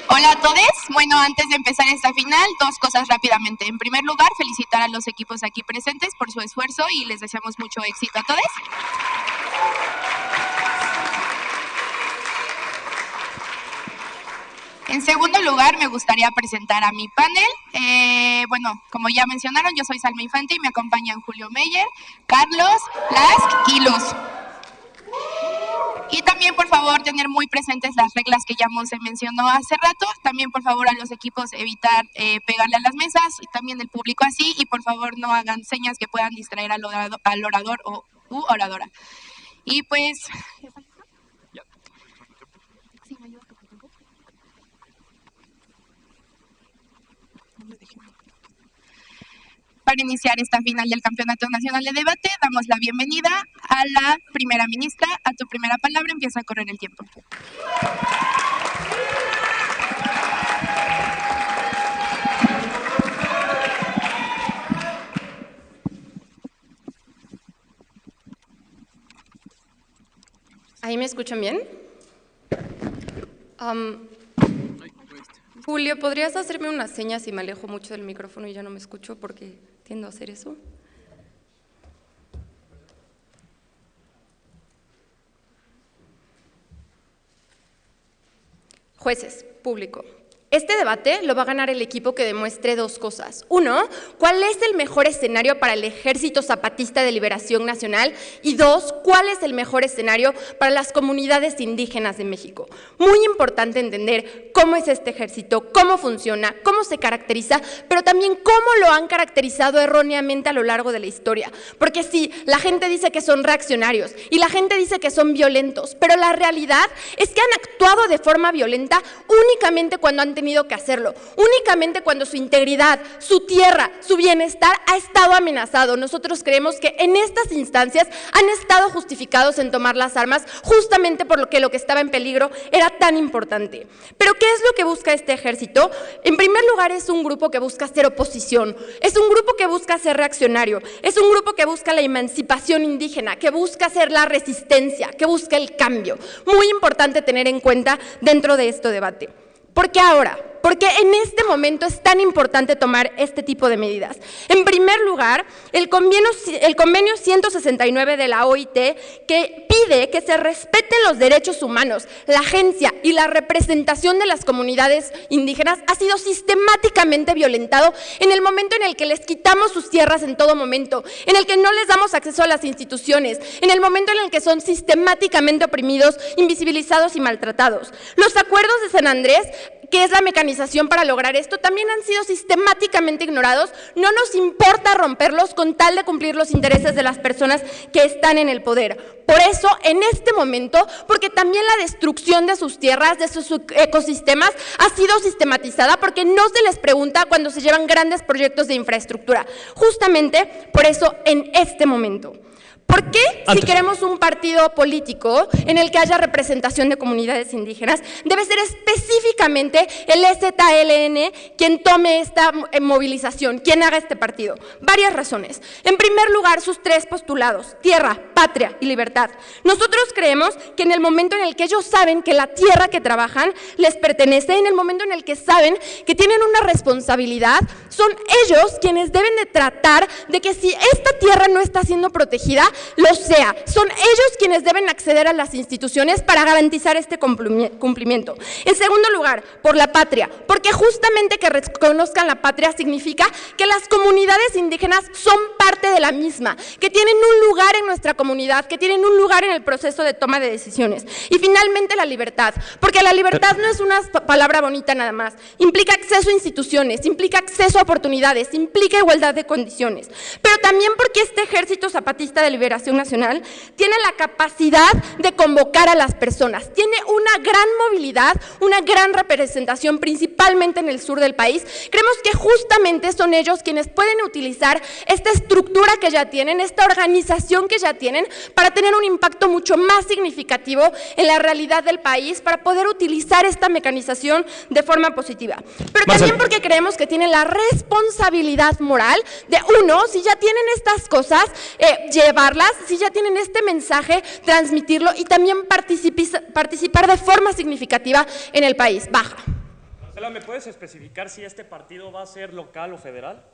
Hola a todos. Bueno, antes de empezar esta final, dos cosas rápidamente. En primer lugar, felicitar a los equipos aquí presentes por su esfuerzo y les deseamos mucho éxito a todos. En segundo lugar, me gustaría presentar a mi panel. Bueno, como ya mencionaron, yo soy Salma Infante y me acompañan Julio Meyer, Carlos, Lask y Luz. Y también, por favor, tener muy presentes las reglas que ya se mencionó hace rato. También, por favor, a los equipos evitar pegarle a las mesas y también el público así. Y, por favor, no hagan señas que puedan distraer al orador o oradora. Y, pues... Para iniciar esta final del Campeonato Nacional de Debate, damos la bienvenida a la primera ministra. A tu primera palabra, empieza a correr el tiempo. ¿Ahí me escuchan bien? Julio, ¿podrías hacerme unas señas si me alejo mucho del micrófono y ya no me escucho? Porque tiendo a hacer eso. Jueces, público. Este debate lo va a ganar el equipo que demuestre dos cosas. Uno, ¿cuál es el mejor escenario para el Ejército Zapatista de Liberación Nacional? Y dos, ¿cuál es el mejor escenario para las comunidades indígenas de México? Muy importante entender cómo es este ejército, cómo funciona, cómo se caracteriza, pero también cómo lo han caracterizado erróneamente a lo largo de la historia. Porque sí, la gente dice que son reaccionarios y la gente dice que son violentos, pero la realidad es que han actuado de forma violenta únicamente cuando han tenido que hacerlo, únicamente cuando su integridad, su tierra, su bienestar ha estado amenazado. Nosotros creemos que en estas instancias han estado justificados en tomar las armas justamente por lo que estaba en peligro era tan importante. Pero ¿qué es lo que busca este ejército? En primer lugar, es un grupo que busca hacer oposición, es un grupo que busca ser reaccionario, es un grupo que busca la emancipación indígena, que busca hacer la resistencia, que busca el cambio. Muy importante tener en cuenta dentro de este debate. ¿Por qué ahora? Porque en este momento es tan importante tomar este tipo de medidas. En primer lugar, el convenio 169 de la OIT, que pide que se respeten los derechos humanos, la agencia y la representación de las comunidades indígenas, ha sido sistemáticamente violentado en el momento en el que les quitamos sus tierras en todo momento, en el que no les damos acceso a las instituciones, en el momento en el que son sistemáticamente oprimidos, invisibilizados y maltratados. Los acuerdos de San Andrés, que es la mecanización para lograr esto, también han sido sistemáticamente ignorados. No nos importa romperlos con tal de cumplir los intereses de las personas que están en el poder. Por eso, en este momento, porque también la destrucción de sus tierras, de sus ecosistemas, ha sido sistematizada, porque no se les pregunta cuando se llevan grandes proyectos de infraestructura. Justamente por eso, en este momento. ¿Por qué, si queremos un partido político en el que haya representación de comunidades indígenas, debe ser específicamente el EZLN quien tome esta movilización, quien haga este partido? Varias razones. En primer lugar, sus tres postulados: tierra, patria y libertad. Nosotros creemos que en el momento en el que ellos saben que la tierra que trabajan les pertenece, en el momento en el que saben que tienen una responsabilidad, son ellos quienes deben de tratar de que si esta tierra no está siendo protegida, lo sea. Son ellos quienes deben acceder a las instituciones para garantizar este cumplimiento. En segundo lugar, por la patria, porque justamente que reconozcan la patria significa que las comunidades indígenas son parte de la misma, que tienen un lugar en nuestra comunidad, que tienen un lugar en el proceso de toma de decisiones. Y finalmente, la libertad, porque la libertad no es una palabra bonita nada más, implica acceso a instituciones, implica acceso a oportunidades, implica igualdad de condiciones, pero también porque este Ejército Zapatista de Liberación Nacional tiene la capacidad de convocar a las personas, tiene una gran movilidad, una gran representación, principalmente en el sur del país. Creemos que justamente son ellos quienes pueden utilizar esta estructura que ya tienen, esta organización que ya tienen, para tener un impacto mucho más significativo en la realidad del país, para poder utilizar esta mecanización de forma positiva. Pero también porque creemos que tienen la responsabilidad moral de, uno, si ya tienen estas cosas, llevarlas, si ya tienen este mensaje, transmitirlo y también participar de forma significativa en el país. Baja. Marcela, ¿me puedes especificar si este partido va a ser local o federal?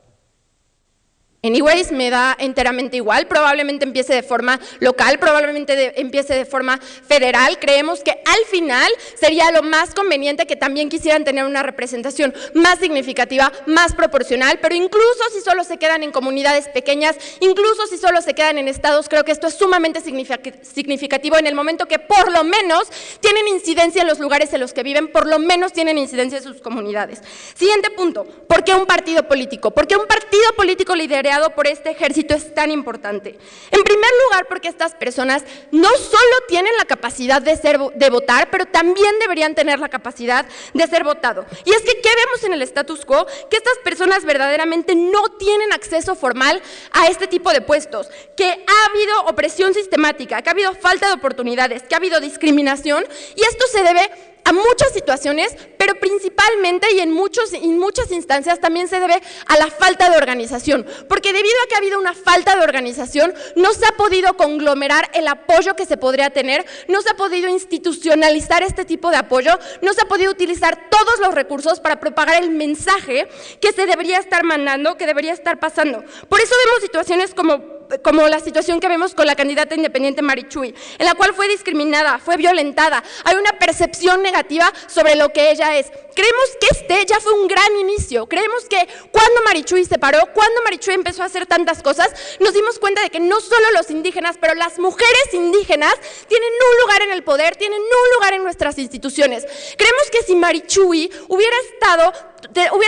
Anyways, me da enteramente igual, probablemente empiece de forma local, probablemente empiece de forma federal. Creemos que al final sería lo más conveniente que también quisieran tener una representación más significativa, más proporcional, pero incluso si solo se quedan en comunidades pequeñas, incluso si solo se quedan en estados, creo que esto es sumamente significativo en el momento que por lo menos tienen incidencia en los lugares en los que viven, por lo menos tienen incidencia en sus comunidades. Siguiente punto, ¿por qué un partido político? ¿Por qué un partido político liderado por este ejército es tan importante? En primer lugar, porque estas personas no solo tienen la capacidad de votar, pero también deberían tener la capacidad de ser votado. Y es que, ¿qué vemos en el status quo? Que estas personas verdaderamente no tienen acceso formal a este tipo de puestos, que ha habido opresión sistemática, que ha habido falta de oportunidades, que ha habido discriminación, y esto se debe a muchas situaciones, pero principalmente y en muchas instancias también se debe a la falta de organización, porque debido a que ha habido una falta de organización, no se ha podido conglomerar el apoyo que se podría tener, no se ha podido institucionalizar este tipo de apoyo, no se ha podido utilizar todos los recursos para propagar el mensaje que se debería estar mandando, que debería estar pasando. Por eso vemos situaciones como la situación que vemos con la candidata independiente Marichuy, en la cual fue discriminada, fue violentada, hay una percepción negativa sobre lo que ella es. Creemos que este ya fue un gran inicio, creemos que cuando Marichuy se paró, cuando Marichuy empezó a hacer tantas cosas, nos dimos cuenta de que no solo los indígenas, pero las mujeres indígenas tienen un lugar en el poder, tienen un lugar en nuestras instituciones. Creemos que si Marichuy hubiera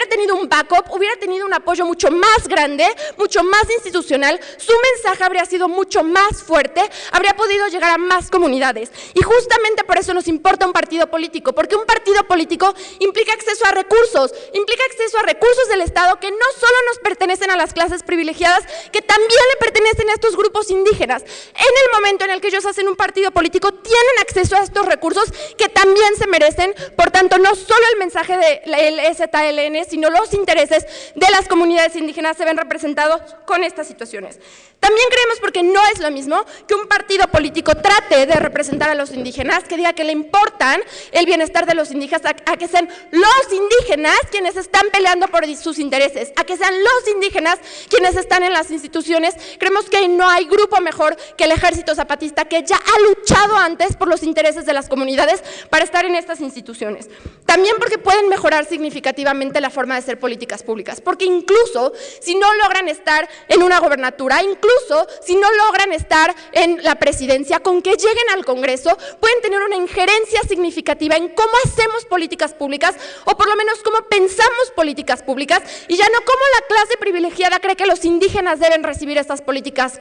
tenido un backup, hubiera tenido un apoyo mucho más grande, mucho más institucional, su mensaje habría sido mucho más fuerte, habría podido llegar a más comunidades. Y justamente por eso nos importa un partido político, porque un partido político implica acceso a recursos del Estado que no solo nos pertenecen a las clases privilegiadas, que también le pertenecen a estos grupos indígenas. En el momento en el que ellos hacen un partido político, tienen acceso a estos recursos que también se merecen. Por tanto, no solo el mensaje del EZLN, sino los intereses de las comunidades indígenas se ven representados con estas situaciones. También creemos, porque no es lo mismo que un partido político trate de representar a los indígenas, que diga que le importan el bienestar de los indígenas, a que sean los indígenas quienes están peleando por sus intereses, a que sean los indígenas quienes están en las instituciones. Creemos que no hay grupo mejor que el Ejército Zapatista, que ya ha luchado antes por los intereses de las comunidades para estar en estas instituciones. También porque pueden mejorar significativamente la forma de hacer políticas públicas, porque incluso si no logran estar en una gobernatura, incluso si no logran estar en la presidencia, con que lleguen al Congreso, pueden tener una injerencia significativa en cómo hacemos políticas públicas, o por lo menos cómo pensamos políticas públicas, y ya no cómo la clase privilegiada cree que los indígenas deben recibir estas políticas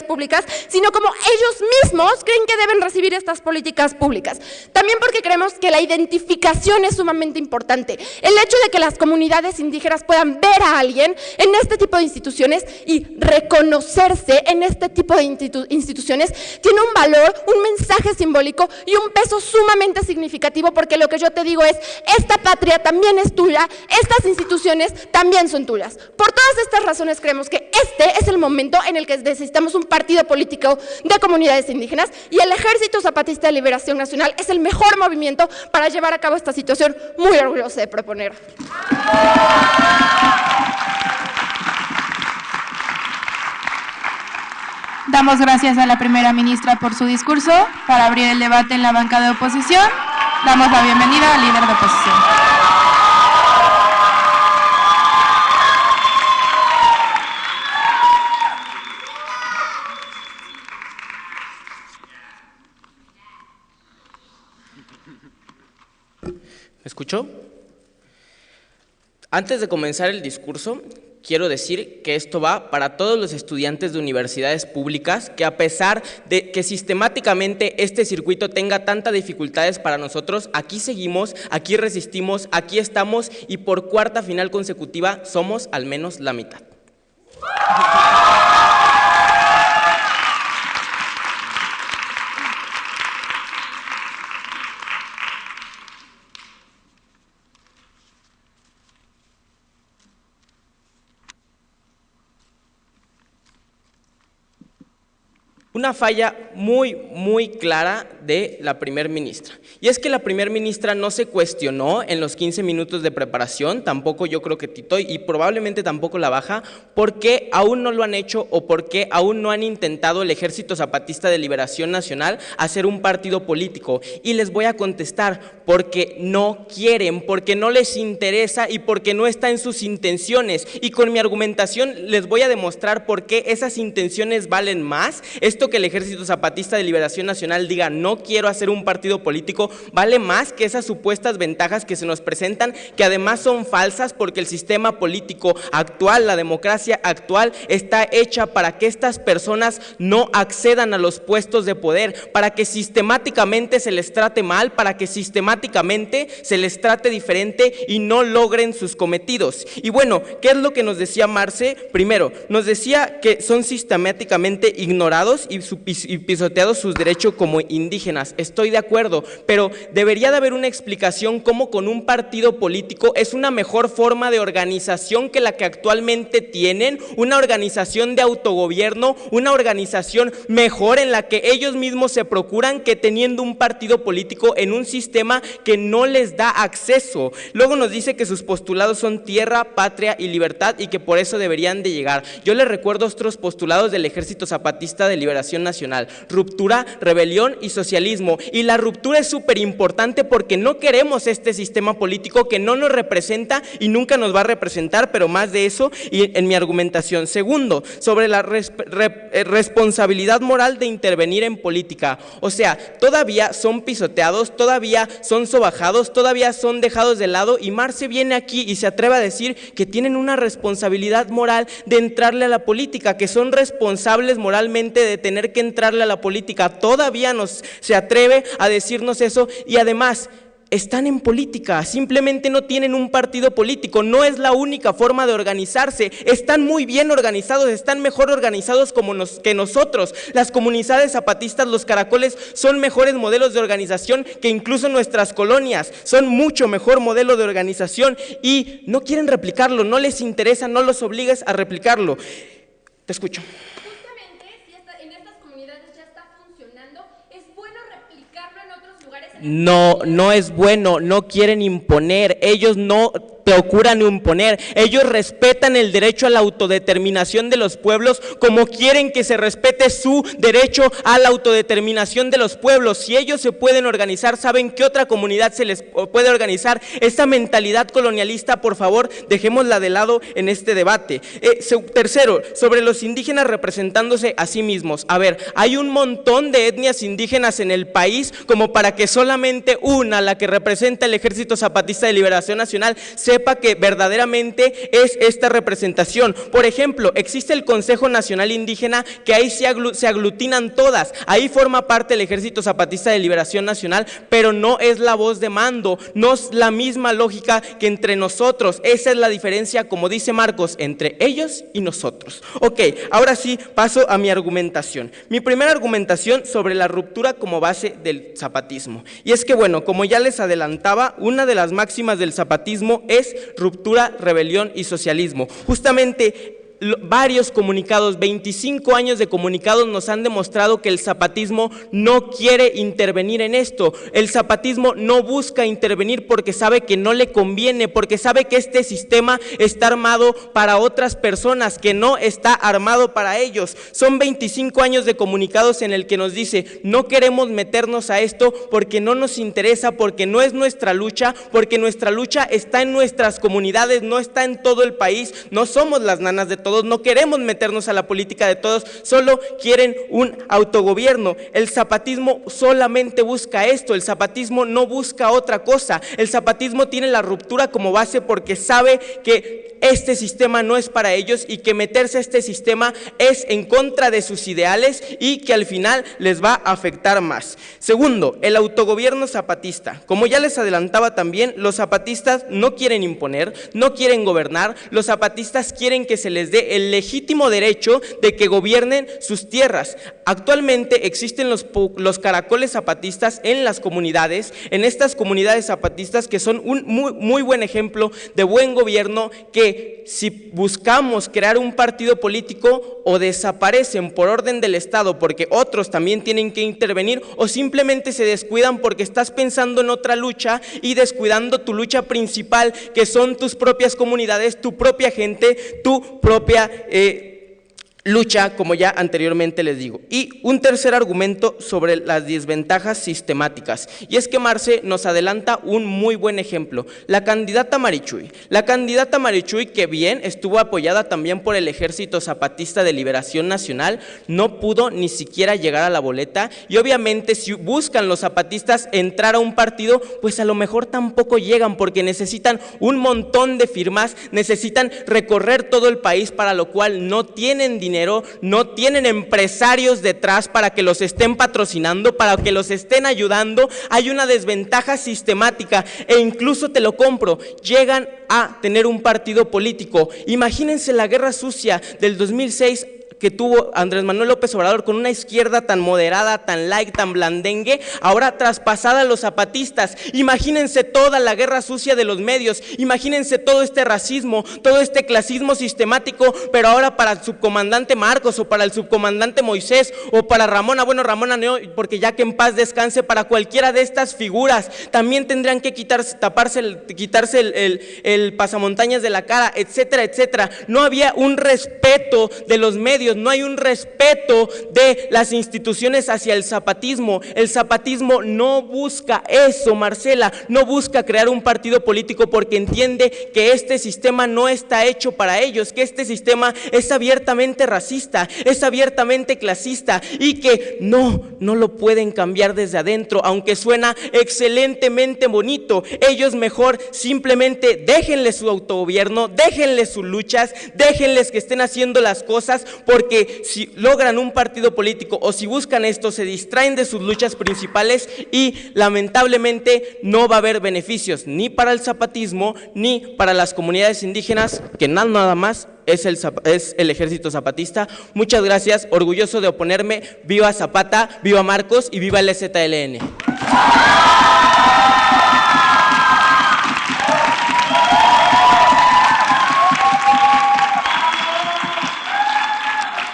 públicas, sino como ellos mismos creen que deben recibir estas políticas públicas. También porque creemos que la identificación es sumamente importante. El hecho de que las comunidades indígenas puedan ver a alguien en este tipo de instituciones y reconocerse en este tipo de instituciones tiene un valor, un mensaje simbólico y un peso sumamente significativo, porque lo que yo te digo es: esta patria también es tuya, estas instituciones también son tuyas. Por todas estas razones creemos que este es el momento en el que necesitamos un partido político de comunidades indígenas, y el Ejército Zapatista de Liberación Nacional es el mejor movimiento para llevar a cabo esta situación, muy orgullosa de proponer. Damos gracias a la primera ministra por su discurso. Para abrir el debate en la banca de oposición, damos la bienvenida al líder de oposición. ¿Me escuchó? Antes de comenzar el discurso, quiero decir que esto va para todos los estudiantes de universidades públicas, que a pesar de que sistemáticamente este circuito tenga tantas dificultades para nosotros, aquí seguimos, aquí resistimos, aquí estamos, y por cuarta final consecutiva somos al menos la mitad. Una falla muy clara de la primer ministra. Y es que la primer ministra no se cuestionó en los 15 minutos de preparación, tampoco yo creo que Tito, y probablemente tampoco la Baja, por qué aún no lo han hecho o por qué aún no han intentado el Ejército Zapatista de Liberación Nacional hacer un partido político. Y les voy a contestar, porque no quieren, porque no les interesa y porque no está en sus intenciones. Y con mi argumentación les voy a demostrar por qué esas intenciones valen más. Esto que el Ejército Zapatista de Liberación Nacional diga no quiero hacer un partido político vale más que esas supuestas ventajas que se nos presentan, que además son falsas porque el sistema político actual, la democracia actual está hecha para que estas personas no accedan a los puestos de poder, para que sistemáticamente se les trate mal, para que sistemáticamente se les trate diferente y no logren sus cometidos. Y bueno, ¿qué es lo que nos decía Marce? Primero, nos decía que son sistemáticamente ignorados y pisoteados sus derechos como indígenas. Estoy de acuerdo, pero debería de haber una explicación cómo con un partido político es una mejor forma de organización que la que actualmente tienen, una organización de autogobierno, una organización mejor en la que ellos mismos se procuran que teniendo un partido político en un sistema que no les da acceso. Luego nos dice que sus postulados son tierra, patria y libertad y que por eso deberían de llegar. Yo les recuerdo otros postulados del Ejército Zapatista de Liberación Nacional: ruptura, rebelión y socialismo. Y la ruptura es súper importante porque no queremos este sistema político que no nos representa y nunca nos va a representar, pero más de eso y en mi argumentación. Segundo, sobre la responsabilidad moral de intervenir en política. O sea, todavía son pisoteados, todavía son sobajados, todavía son dejados de lado, y Marce viene aquí y se atreve a decir que tienen una responsabilidad moral de entrarle a la política, que son responsables moralmente de tener que entrarle a la política. Todavía se atreve a decirnos eso, y además están en política, simplemente no tienen un partido político, no es la única forma de organizarse, están muy bien organizados, están mejor organizados que nosotros. Las comunidades zapatistas, los caracoles, son mejores modelos de organización que incluso nuestras colonias, son mucho mejor modelo de organización y no quieren replicarlo, no les interesa, no los obligues a replicarlo. Te escucho. No es bueno, no quieren imponer, ellos no procuran imponer, ellos respetan el derecho a la autodeterminación de los pueblos como quieren que se respete su derecho a la autodeterminación de los pueblos. Si ellos se pueden organizar, ¿saben qué otra comunidad se les puede organizar? Esta mentalidad colonialista, por favor, dejémosla de lado en este debate. Tercero, sobre los indígenas representándose a sí mismos. A ver, hay un montón de etnias indígenas en el país como para que solamente una, la que representa el Ejército Zapatista de Liberación Nacional, sepa que verdaderamente es esta representación. Por ejemplo, existe el Consejo Nacional Indígena, que ahí se aglutinan todas, ahí forma parte el Ejército Zapatista de Liberación Nacional, pero no es la voz de mando, no es la misma lógica que entre nosotros. Esa es la diferencia, como dice Marcos, entre ellos y nosotros. Ok, ahora sí paso a mi argumentación. Mi primera argumentación sobre la ruptura como base del zapatismo. Y es que bueno, como ya les adelantaba, una de las máximas del zapatismo es ruptura, rebelión y socialismo. Justamente varios comunicados, 25 años de comunicados nos han demostrado que el zapatismo no quiere intervenir en esto. El zapatismo no busca intervenir porque sabe que no le conviene, porque sabe que este sistema está armado para otras personas, que no está armado para ellos. Son 25 años de comunicados en el que nos dice, no queremos meternos a esto porque no nos interesa, porque no es nuestra lucha, porque nuestra lucha está en nuestras comunidades, no está en todo el país, no somos las nanas de todos, no queremos meternos a la política de todos, solo quieren un autogobierno. El zapatismo solamente busca esto, el zapatismo no busca otra cosa. El zapatismo tiene la ruptura como base porque sabe que este sistema no es para ellos y que meterse a este sistema es en contra de sus ideales y que al final les va a afectar más. Segundo, el autogobierno zapatista. Como ya les adelantaba también, los zapatistas no quieren imponer, no quieren gobernar, los zapatistas quieren que se les dé el legítimo derecho de que gobiernen sus tierras. Actualmente existen los caracoles zapatistas en las comunidades, en estas comunidades zapatistas que son un muy buen ejemplo de buen gobierno, que si buscamos crear un partido político o desaparecen por orden del Estado porque otros también tienen que intervenir, o simplemente se descuidan porque estás pensando en otra lucha y descuidando tu lucha principal, que son tus propias comunidades, tu propia gente, tu propia lucha, como ya anteriormente les digo. Y un tercer argumento sobre las desventajas sistemáticas, y es que Marce nos adelanta un muy buen ejemplo, la candidata Marichuy. La candidata Marichuy, que bien estuvo apoyada también por el Ejército Zapatista de Liberación Nacional, no pudo ni siquiera llegar a la boleta, y obviamente si buscan los zapatistas entrar a un partido, pues a lo mejor tampoco llegan, porque necesitan un montón de firmas, necesitan recorrer todo el país, para lo cual no tienen dinero, no tienen empresarios detrás para que los estén patrocinando, para que los estén ayudando. Hay una desventaja sistemática, e incluso te lo compro, llegan a tener un partido político. Imagínense la guerra sucia del 2006 que tuvo Andrés Manuel López Obrador con una izquierda tan moderada, tan light, tan blandengue, ahora traspasada a los zapatistas. Imagínense toda la guerra sucia de los medios, imagínense todo este racismo, todo este clasismo sistemático, pero ahora para el subcomandante Marcos, o para el subcomandante Moisés, o para Ramona, bueno, Ramona no, porque ya que en paz descanse, para cualquiera de estas figuras. También tendrían que quitarse el pasamontañas de la cara, etcétera, etcétera. No había un respeto de los medios, no hay un respeto de las instituciones hacia el zapatismo. El zapatismo no busca eso, Marcela, no busca crear un partido político porque entiende que este sistema no está hecho para ellos, que este sistema es abiertamente racista, es abiertamente clasista, y que no lo pueden cambiar desde adentro, aunque suena excelentemente bonito. Ellos mejor simplemente déjenles su autogobierno, déjenles sus luchas, déjenles que estén haciendo las cosas, porque si logran un partido político o si buscan esto, se distraen de sus luchas principales y lamentablemente no va a haber beneficios ni para el zapatismo ni para las comunidades indígenas, que nada más es el Ejército Zapatista. Muchas gracias, orgulloso de oponerme. Viva Zapata, viva Marcos y viva el EZLN.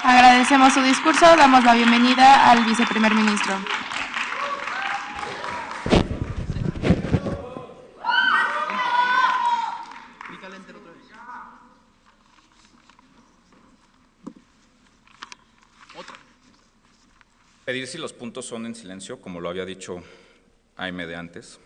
Agradecemos su discurso, damos la bienvenida al viceprimer ministro. Pedir si los puntos son en silencio, como lo había dicho AM de antes.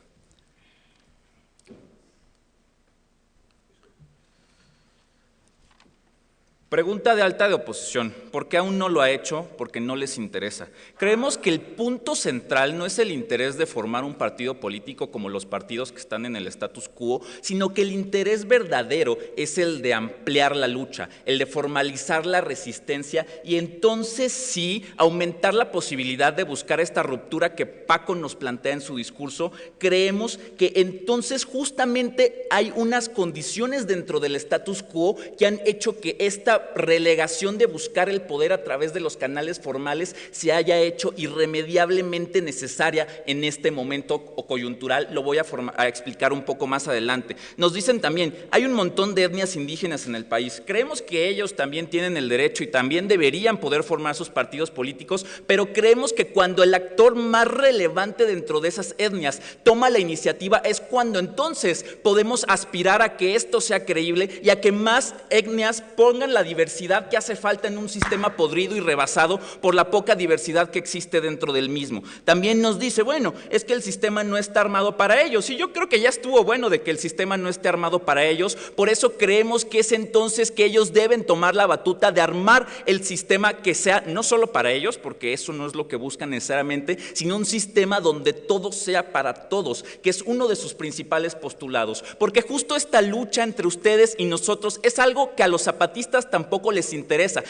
Pregunta de alta de oposición, ¿por qué aún no lo ha hecho? Porque no les interesa. Creemos que el punto central no es el interés de formar un partido político como los partidos que están en el status quo, sino que el interés verdadero es el de ampliar la lucha, el de formalizar la resistencia y entonces sí aumentar la posibilidad de buscar esta ruptura que Paco nos plantea en su discurso. Creemos que entonces justamente hay unas condiciones dentro del status quo que han hecho que esta relegación de buscar el poder a través de los canales formales se haya hecho irremediablemente necesaria en este momento coyuntural. Lo voy a explicar un poco más adelante. Nos dicen también, hay un montón de etnias indígenas en el país. Creemos que ellos también tienen el derecho y también deberían poder formar sus partidos políticos, pero creemos que cuando el actor más relevante dentro de esas etnias toma la iniciativa es cuando entonces podemos aspirar a que esto sea creíble y a que más etnias pongan la diversidad que hace falta en un sistema podrido y rebasado por la poca diversidad que existe dentro del mismo. También nos dice, bueno, es que el sistema no está armado para ellos, y yo creo que ya estuvo bueno de que el sistema no esté armado para ellos. Por eso creemos que es entonces que ellos deben tomar la batuta de armar el sistema que sea no solo para ellos, porque eso no es lo que buscan necesariamente, sino un sistema donde todo sea para todos, que es uno de sus principales postulados, porque justo esta lucha entre ustedes y nosotros es algo que a los zapatistas tampoco les interesa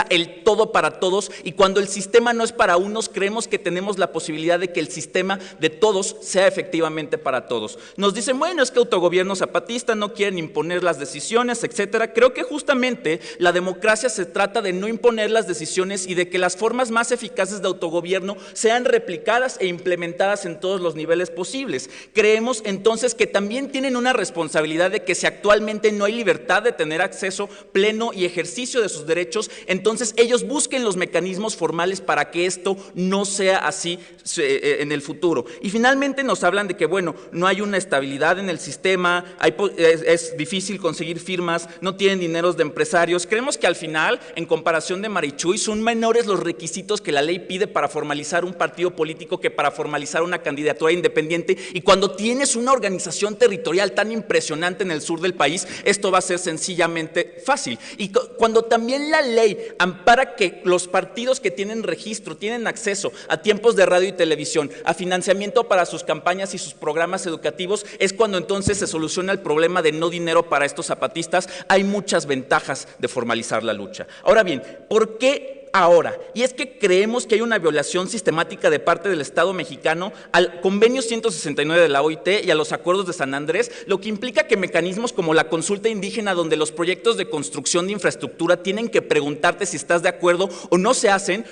el todo para todos, y cuando el sistema no es para unos, creemos que tenemos la posibilidad de que el sistema de todos sea efectivamente para todos. Nos dicen, bueno, es que autogobierno zapatista, no quieren imponer las decisiones, etcétera. Creo que justamente la democracia se trata de no imponer las decisiones y de que las formas más eficaces de autogobierno sean replicadas e implementadas en todos los niveles posibles. Creemos entonces que también tienen una responsabilidad de que si actualmente no hay libertad de tener acceso pleno y ejercicio de sus derechos, entonces ellos busquen los mecanismos formales para que esto no sea así en el futuro. Y finalmente nos hablan de que, bueno, no hay una estabilidad en el sistema, es difícil conseguir firmas, no tienen dineros de empresarios. Creemos que al final, en comparación de Marichuy, son menores los requisitos que la ley pide para formalizar un partido político que para formalizar una candidatura independiente, y cuando tienes una organización territorial tan impresionante en el sur del país, esto va a ser sencillamente fácil. Y cuando también la ley ampara que los partidos que tienen registro, tienen acceso a tiempos de radio y televisión, a financiamiento para sus campañas y sus programas educativos, es cuando entonces se soluciona el problema de no dinero para estos zapatistas. Hay muchas ventajas de formalizar la lucha. Ahora bien, ¿por qué ahora? Y es que creemos que hay una violación sistemática de parte del Estado mexicano al Convenio 169 de la OIT y a los acuerdos de San Andrés, lo que implica que mecanismos como la consulta indígena, donde los proyectos de construcción de infraestructura tienen que preguntarte si estás de acuerdo o no se hacen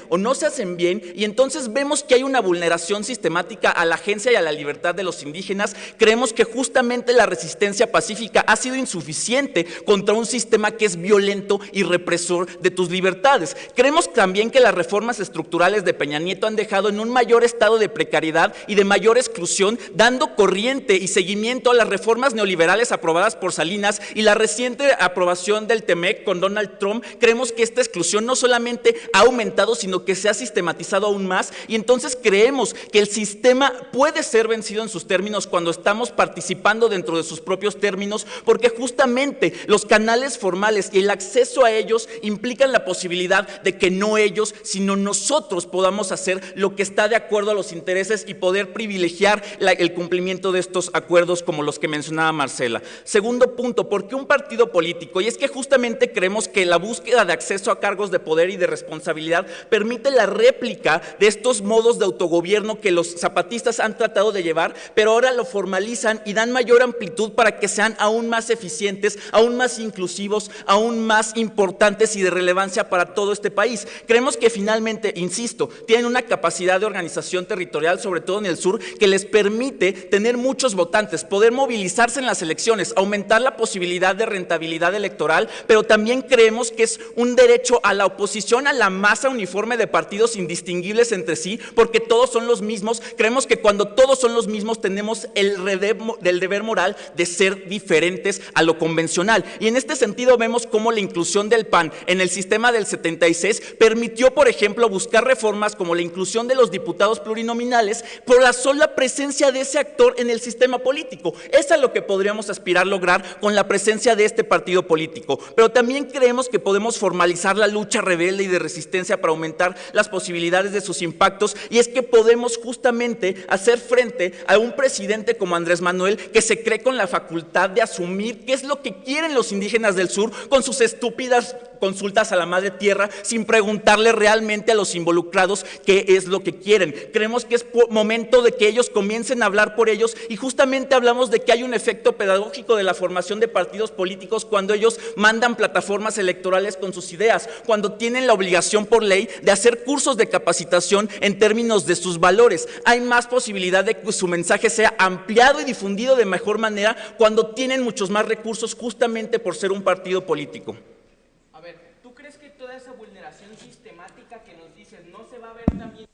bien, y entonces vemos que hay una vulneración sistemática a la agencia y a la libertad de los indígenas. Creemos que justamente la resistencia pacífica ha sido insuficiente contra un sistema que es violento y represor de tus libertades. Creemos también que las reformas estructurales de Peña Nieto han dejado en un mayor estado de precariedad y de mayor exclusión, dando corriente y seguimiento a las reformas neoliberales aprobadas por Salinas y la reciente aprobación del TEMEC con Donald Trump. Creemos que esta exclusión no solamente ha aumentado, sino que se ha sistematizado aún más, y entonces creemos que el sistema puede ser vencido en sus términos cuando estamos participando dentro de sus propios términos, porque justamente los canales formales y el acceso a ellos implican la posibilidad de que no ellos, sino nosotros podamos hacer lo que está de acuerdo a los intereses y poder privilegiar el cumplimiento de estos acuerdos como los que mencionaba Marcela. Segundo punto, ¿por qué un partido político? Y es que justamente creemos que la búsqueda de acceso a cargos de poder y de responsabilidad permite la réplica de estos modos de autogobierno que los zapatistas han tratado de llevar, pero ahora lo formalizan y dan mayor amplitud para que sean aún más eficientes, aún más inclusivos, aún más importantes y de relevancia para todo este país. Creemos que finalmente, insisto, tienen una capacidad de organización territorial, sobre todo en el sur, que les permite tener muchos votantes, poder movilizarse en las elecciones, aumentar la posibilidad de rentabilidad electoral, pero también creemos que es un derecho a la oposición a la masa uniforme de partidos indistinguibles entre sí, porque todos son los mismos. Creemos que cuando todos son los mismos tenemos el deber moral de ser diferentes a lo convencional, y en este sentido vemos cómo la inclusión del PAN en el sistema del 76 permitió, por ejemplo, buscar reformas como la inclusión de los diputados plurinominales por la sola presencia de ese actor en el sistema político. Es a lo que podríamos aspirar lograr con la presencia de este partido político, pero también creemos que podemos formalizar la lucha rebelde y de resistencia para aumentar las posibilidades de sus impactos, y es que podemos justamente hacer frente a un presidente como Andrés Manuel, que se cree con la facultad de asumir qué es lo que quieren los indígenas del sur con sus estúpidas consultas a la madre tierra, sin preguntarle realmente a los involucrados qué es lo que quieren. Creemos que es momento de que ellos comiencen a hablar por ellos, y justamente hablamos de que hay un efecto pedagógico de la formación de partidos políticos cuando ellos mandan plataformas electorales con sus ideas, cuando tienen la obligación por ley de hacer cursos de capacitación en términos de sus valores. Hay más posibilidad de que su mensaje sea ampliado y difundido de mejor manera cuando tienen muchos más recursos, justamente por ser un partido político. A ver, ¿tú crees que toda esa vulneración sistemática que nos dices no se va a ver también?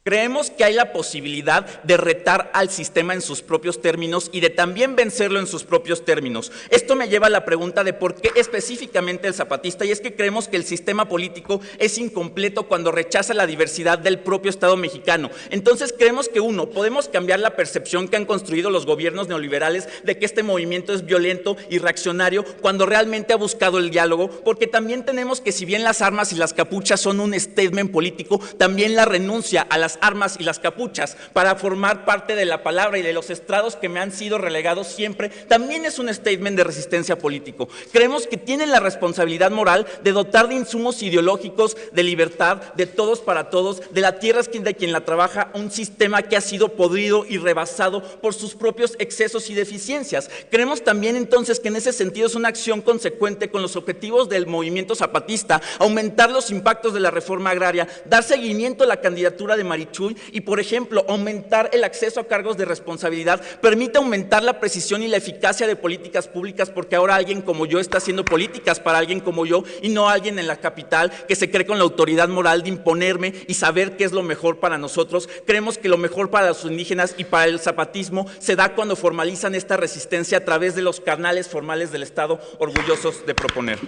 Creemos que hay la posibilidad de retar al sistema en sus propios términos y de también vencerlo en sus propios términos. Esto me lleva a la pregunta de por qué específicamente el zapatista, y es que creemos que el sistema político es incompleto cuando rechaza la diversidad del propio Estado mexicano. Entonces creemos que podemos cambiar la percepción que han construido los gobiernos neoliberales de que este movimiento es violento y reaccionario cuando realmente ha buscado el diálogo, porque también tenemos que, si bien las armas y las capuchas son un statement político, también la renuncia a las las armas y las capuchas para formar parte de la palabra y de los estrados que me han sido relegados siempre, también es un statement de resistencia político. Creemos que tienen la responsabilidad moral de dotar de insumos ideológicos, de libertad, de todos para todos, de la tierra es de quien la trabaja, un sistema que ha sido podrido y rebasado por sus propios excesos y deficiencias. Creemos también entonces que en ese sentido es una acción consecuente con los objetivos del movimiento zapatista, aumentar los impactos de la reforma agraria, dar seguimiento a la candidatura de Marichuy y, por ejemplo, aumentar el acceso a cargos de responsabilidad, permite aumentar la precisión y la eficacia de políticas públicas, porque ahora alguien como yo está haciendo políticas para alguien como yo y no alguien en la capital que se cree con la autoridad moral de imponerme y saber qué es lo mejor para nosotros. Creemos que lo mejor para los indígenas y para el zapatismo se da cuando formalizan esta resistencia a través de los canales formales del Estado, orgullosos de proponer.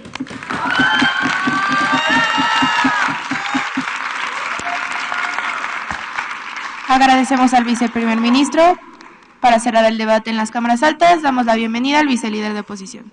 Agradecemos al viceprimer ministro. Para cerrar el debate en las cámaras altas, damos la bienvenida al vicelíder de oposición.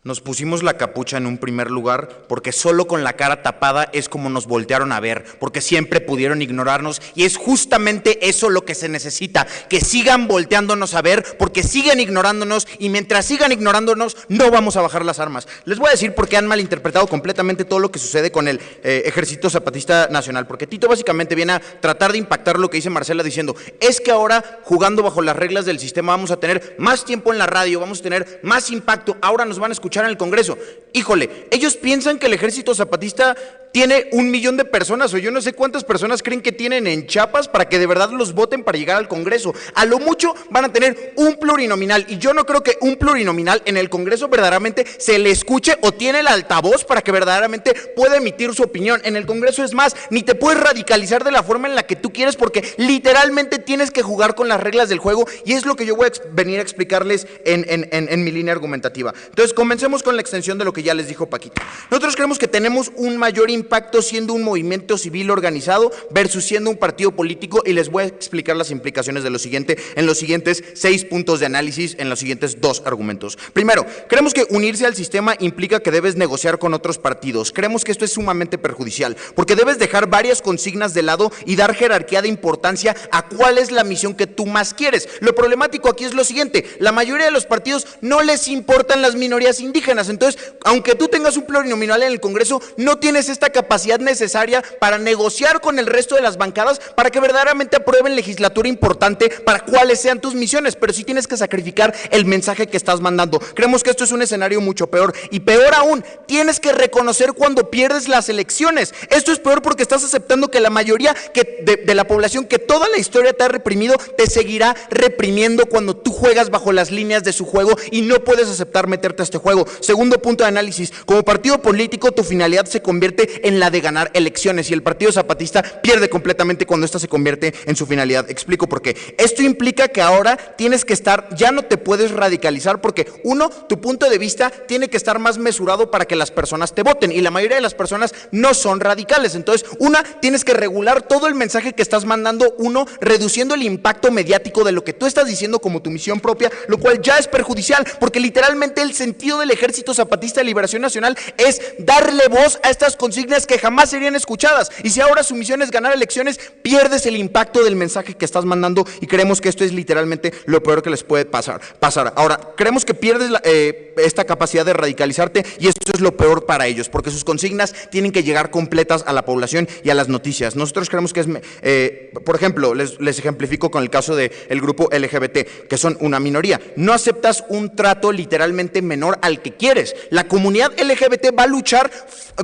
Nos pusimos la capucha en un primer lugar porque solo con la cara tapada es como nos voltearon a ver, porque siempre pudieron ignorarnos y es justamente eso lo que se necesita, que sigan volteándonos a ver porque siguen ignorándonos y mientras sigan ignorándonos no vamos a bajar las armas. Les voy a decir por qué han malinterpretado completamente todo lo que sucede con el Ejército Zapatista Nacional, porque Tito básicamente viene a tratar de impactar lo que dice Marcela diciendo, es que ahora jugando bajo las reglas del sistema vamos a tener más tiempo en la radio, vamos a tener más impacto, ahora nos van a escuchar en el Congreso. Híjole, ellos piensan que el Ejército Zapatista tiene 1 millón de personas o yo no sé cuántas personas creen que tienen en Chiapas para que de verdad los voten para llegar al Congreso. A lo mucho van a tener un plurinominal y yo no creo que un plurinominal en el Congreso verdaderamente se le escuche o tiene el altavoz para que verdaderamente pueda emitir su opinión. En el Congreso es más, ni te puedes radicalizar de la forma en la que tú quieres porque literalmente tienes que jugar con las reglas del juego y es lo que yo voy a venir a explicarles en mi línea argumentativa. Entonces comencemos con la extensión de lo que ya les dijo Paquito. Nosotros creemos que tenemos un mayor impacto siendo un movimiento civil organizado versus siendo un partido político y les voy a explicar las implicaciones de lo siguiente en los siguientes 6 puntos de análisis, en los siguientes 2 argumentos. Primero, creemos que unirse al sistema implica que debes negociar con otros partidos. Creemos que esto es sumamente perjudicial porque debes dejar varias consignas de lado y dar jerarquía de importancia a cuál es la misión que tú más quieres. Lo problemático aquí es lo siguiente, la mayoría de los partidos no les importan las minorías indígenas, entonces aunque tú tengas un plurinominal en el Congreso, no tienes esta capacidad necesaria para negociar con el resto de las bancadas para que verdaderamente aprueben legislatura importante para cuáles sean tus misiones, pero sí tienes que sacrificar el mensaje que estás mandando. Creemos que esto es un escenario mucho peor y peor aún, tienes que reconocer cuando pierdes las elecciones. Esto es peor porque estás aceptando que la mayoría de la población que toda la historia te ha reprimido, te seguirá reprimiendo cuando tú juegas bajo las líneas de su juego y no puedes aceptar meterte a este juego. Segundo punto de análisis, como partido político tu finalidad se convierte en la de ganar elecciones y el Partido Zapatista pierde completamente cuando esta se convierte en su finalidad. Explico por qué. Esto implica que ahora tienes que estar, ya no te puedes radicalizar porque uno, tu punto de vista tiene que estar más mesurado para que las personas te voten y la mayoría de las personas no son radicales. Entonces, una, tienes que regular todo el mensaje que estás mandando, uno, reduciendo el impacto mediático de lo que tú estás diciendo como tu misión propia, lo cual ya es perjudicial porque literalmente el sentido del Ejército Zapatista de Liberación Nacional es darle voz a estas consignas que jamás serían escuchadas y si ahora su misión es ganar elecciones, pierdes el impacto del mensaje que estás mandando y creemos que esto es literalmente lo peor que les puede pasar. Ahora, creemos que pierdes esta capacidad de radicalizarte y esto es lo peor para ellos porque sus consignas tienen que llegar completas a la población y a las noticias. Nosotros creemos que es, por ejemplo, les ejemplifico con el caso del grupo LGBT, que son una minoría. No aceptas un trato literalmente menor al que quieres. La comunidad LGBT va a luchar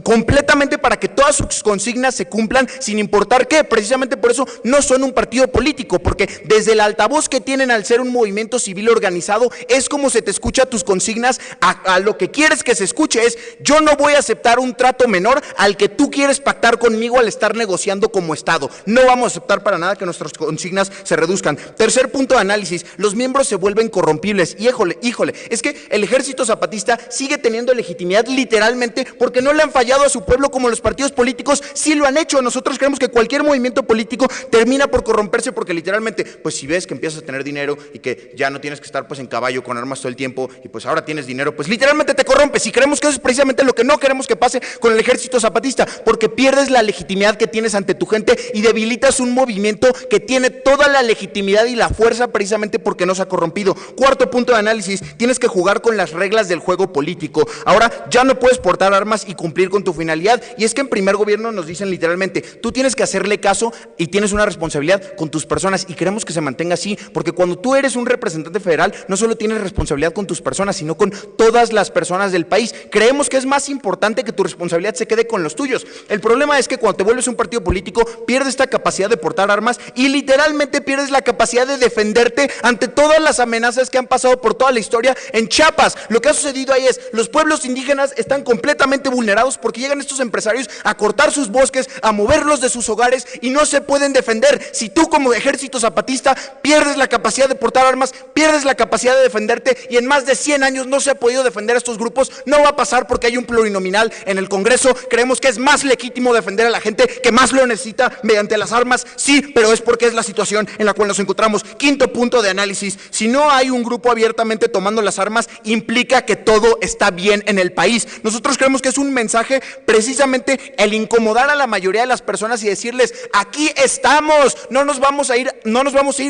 completamente para que todas sus consignas se cumplan sin importar qué. Precisamente por eso no son un partido político, porque desde el altavoz que tienen al ser un movimiento civil organizado es como se te escucha tus consignas a lo que quieres que se escuche. Es yo no voy a aceptar un trato menor al que tú quieres pactar conmigo al estar negociando como Estado. No vamos a aceptar para nada que nuestras consignas se reduzcan. Tercer punto de análisis, los miembros se vuelven corrompibles y híjole, es que el Ejército Zapatista sigue teniendo legitimidad literalmente porque no le han fallado a su pueblo como como los partidos políticos sí lo han hecho. Nosotros creemos que cualquier movimiento político termina por corromperse porque literalmente, pues si ves que empiezas a tener dinero y que ya no tienes que estar pues en caballo con armas todo el tiempo y pues ahora tienes dinero, pues literalmente te corrompes. Y creemos que eso es precisamente lo que no queremos que pase con el ejército zapatista, porque pierdes la legitimidad que tienes ante tu gente y debilitas un movimiento que tiene toda la legitimidad y la fuerza precisamente porque no se ha corrompido. Cuarto punto de análisis, tienes que jugar con las reglas del juego político. Ahora ya no puedes portar armas y cumplir con tu finalidad, y es que en primer gobierno nos dicen literalmente, tú tienes que hacerle caso y tienes una responsabilidad con tus personas, y queremos que se mantenga así, porque cuando tú eres un representante federal, no solo tienes responsabilidad con tus personas, sino con todas las personas del país. Creemos que es más importante que tu responsabilidad se quede con los tuyos. El problema es que cuando te vuelves un partido político, pierdes esta capacidad de portar armas y literalmente pierdes la capacidad de defenderte ante todas las amenazas que han pasado por toda la historia en Chiapas. Lo que ha sucedido ahí es, los pueblos indígenas están completamente vulnerados porque llegan estos empresarios a cortar sus bosques, a moverlos de sus hogares y no se pueden defender. Si tú como ejército zapatista pierdes la capacidad de portar armas, pierdes la capacidad de defenderte, y en más de 100 años no se ha podido defender a estos grupos, no va a pasar porque hay un plurinominal en el Congreso. Creemos que es más legítimo defender a la gente que más lo necesita mediante las armas, sí, pero es porque es la situación en la cual nos encontramos. Quinto punto de análisis, si no hay un grupo abiertamente tomando las armas, implica que todo está bien en el país. Nosotros creemos que es un mensaje precisamente el incomodar a la mayoría de las personas y decirles, aquí estamos, no nos vamos a ir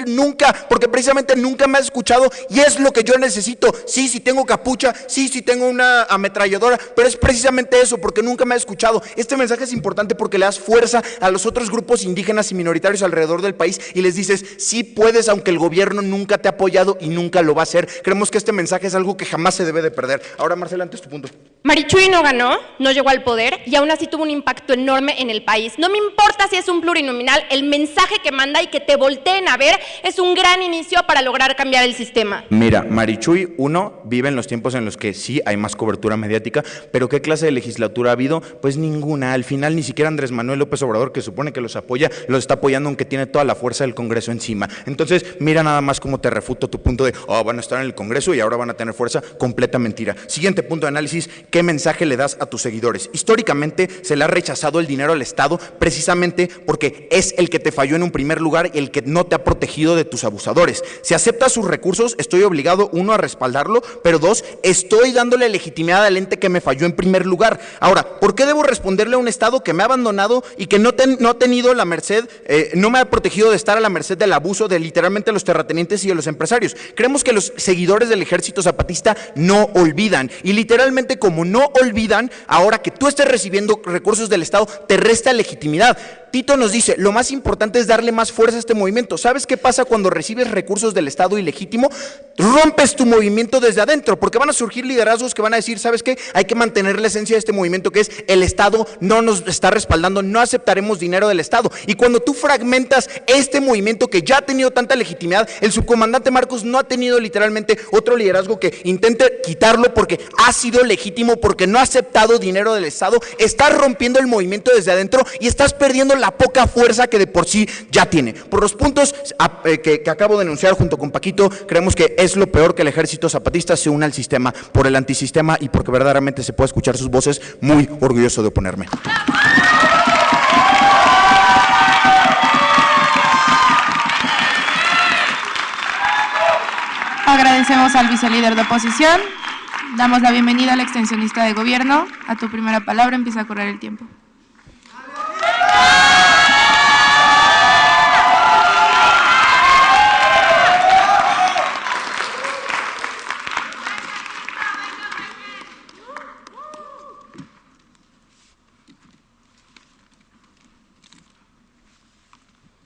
nunca, porque precisamente nunca me has escuchado y es lo que yo necesito. Sí, sí tengo capucha, sí, sí tengo una ametralladora, pero es precisamente eso, porque nunca me has escuchado. Este mensaje es importante porque le das fuerza a los otros grupos indígenas y minoritarios alrededor del país y les dices, sí puedes, aunque el gobierno nunca te ha apoyado y nunca lo va a hacer. Creemos que este mensaje es algo que jamás se debe de perder. Ahora, Marcela, antes tu punto. Marichuy no ganó, no llegó al poder y aún así tuvo un impacto enorme en el país. No me importa si es un plurinominal, el mensaje que manda y que te volteen a ver es un gran inicio para lograr cambiar el sistema. Mira, Marichuy, uno, vive en los tiempos en los que sí hay más cobertura mediática, pero ¿qué clase de legislatura ha habido? Pues ninguna. Al final ni siquiera Andrés Manuel López Obrador, que supone que los apoya, los está apoyando aunque tiene toda la fuerza del Congreso encima. Entonces, mira nada más cómo te refuto tu punto de, van a estar en el Congreso y ahora van a tener fuerza. Completa mentira. Siguiente punto de análisis, ¿qué mensaje le das a tus seguidores? Históricamente se le ha rechazado el dinero al Estado precisamente porque es el que te falló en un primer lugar y el que no te ha protegido de tus abusadores. Si aceptas sus recursos, estoy obligado, uno, a respaldarlo, pero dos, estoy dándole legitimidad al ente que me falló en primer lugar. Ahora, ¿por qué debo responderle a un Estado que me ha abandonado y que no ha tenido la merced, no me ha protegido de estar a la merced del abuso de literalmente los terratenientes y de los empresarios? Creemos que los seguidores del ejército zapatista no olvidan, y literalmente como no olvidan, ahora que tú estés recibiendo recursos del Estado, te resta legitimidad. Tito nos dice, lo más importante es darle más fuerza a este movimiento. ¿Sabes qué pasa cuando recibes recursos del Estado ilegítimo? Rompes tu movimiento desde adentro, porque van a surgir liderazgos que van a decir, ¿sabes qué? Hay que mantener la esencia de este movimiento, que es el Estado no nos está respaldando, no aceptaremos dinero del Estado. Y cuando tú fragmentas este movimiento que ya ha tenido tanta legitimidad, el subcomandante Marcos no ha tenido literalmente otro liderazgo que intente quitarlo porque ha sido legítimo, porque no ha aceptado dinero del Estado. Estás rompiendo el movimiento desde adentro y estás perdiendo la poca fuerza que de por sí ya tiene. Por los puntos que acabo de enunciar junto con Paquito, creemos que es lo peor que el ejército zapatista se una al sistema, por el antisistema y porque verdaderamente se puede escuchar sus voces. Muy orgulloso de oponerme. Agradecemos al vicelíder de oposición. Damos la bienvenida al extensionista de gobierno. A tu primera palabra empieza a correr el tiempo.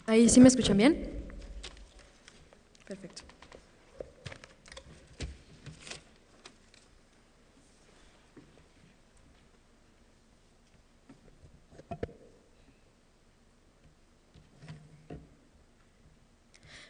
¿Ahí sí me escuchan bien? Perfecto.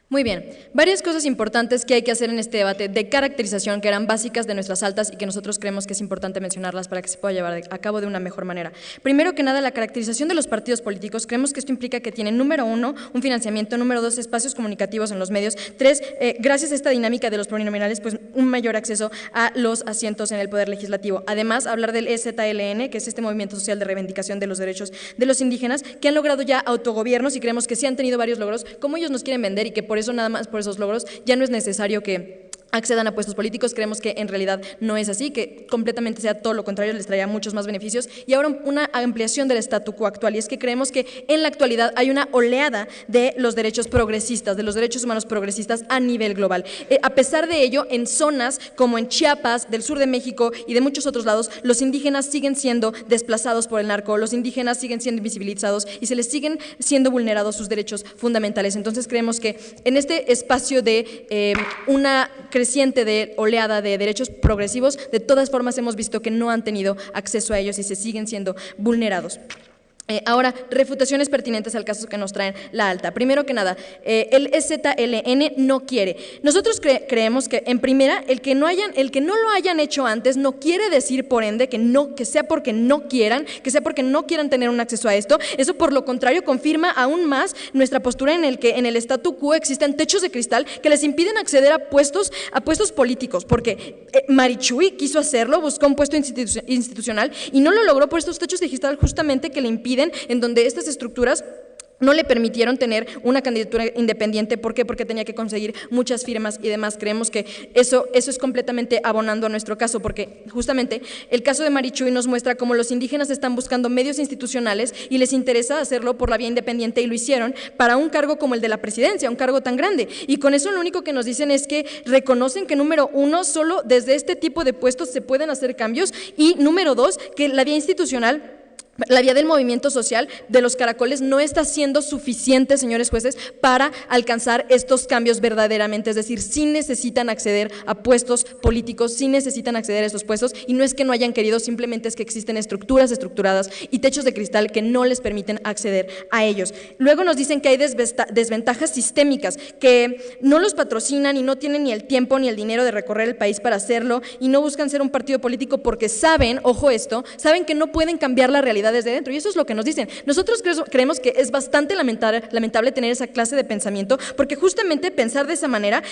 Muy bien, varias cosas importantes que hay que hacer en este debate de caracterización que eran básicas de nuestras altas y que nosotros creemos que es importante mencionarlas para que se pueda llevar a cabo de una mejor manera. Primero que nada, la caracterización de los partidos políticos, creemos que esto implica que tienen, número 1, un financiamiento, número 2, espacios comunicativos en los medios, 3, gracias a esta dinámica de los plurinominales, pues un mayor acceso a los asientos en el Poder Legislativo. Además, hablar del EZLN, que es este movimiento social de reivindicación de los derechos de los indígenas, que han logrado ya autogobiernos y creemos que sí han tenido varios logros, como ellos nos quieren vender y que por eso nada más por esos logros ya no es necesario que accedan a puestos políticos. Creemos que en realidad no es así, que completamente sea todo lo contrario, les traerá muchos más beneficios. Y ahora una ampliación del statu quo actual, y es que creemos que en la actualidad hay una oleada de los derechos progresistas, de los derechos humanos progresistas a nivel global. A pesar de ello, en zonas como en Chiapas, del sur de México y de muchos otros lados, los indígenas siguen siendo desplazados por el narco, los indígenas siguen siendo invisibilizados y se les siguen siendo vulnerados sus derechos fundamentales. Entonces creemos que en este espacio de una creciente de oleada de derechos progresivos, de todas formas hemos visto que no han tenido acceso a ellos y se siguen siendo vulnerados. Ahora, refutaciones pertinentes al caso que nos traen la alta. Primero que nada, el EZLN no quiere. Nosotros creemos que, en primera, el que no lo hayan hecho antes no quiere decir, por ende, que sea porque no quieran, que sea porque no quieran tener un acceso a esto. Eso, por lo contrario, confirma aún más nuestra postura en el que en el statu quo existen techos de cristal que les impiden acceder a puestos políticos, porque Marichuy quiso hacerlo, buscó un puesto institucional y no lo logró por estos techos de cristal justamente que le impiden, en donde estas estructuras no le permitieron tener una candidatura independiente. ¿Por qué? Porque tenía que conseguir muchas firmas y demás. Creemos que eso es completamente abonando a nuestro caso, porque justamente el caso de Marichuy nos muestra cómo los indígenas están buscando medios institucionales y les interesa hacerlo por la vía independiente, y lo hicieron para un cargo como el de la presidencia, un cargo tan grande. Y con eso lo único que nos dicen es que reconocen que, número 1, solo desde este tipo de puestos se pueden hacer cambios, y número 2, que la vía institucional, la vía del movimiento social de los caracoles no está siendo suficiente, señores jueces, para alcanzar estos cambios verdaderamente. Es decir, sí necesitan acceder a puestos políticos, sí necesitan acceder a estos puestos, y no es que no hayan querido, simplemente es que existen estructuras estructuradas y techos de cristal que no les permiten acceder a ellos. Luego nos dicen que hay desventajas sistémicas, que no los patrocinan y no tienen ni el tiempo ni el dinero de recorrer el país para hacerlo, y no buscan ser un partido político porque saben, ojo esto, saben que no pueden cambiar la realidad desde dentro, y eso es lo que nos dicen. Nosotros creemos que es bastante lamentable tener esa clase de pensamiento, porque justamente pensar de esa manera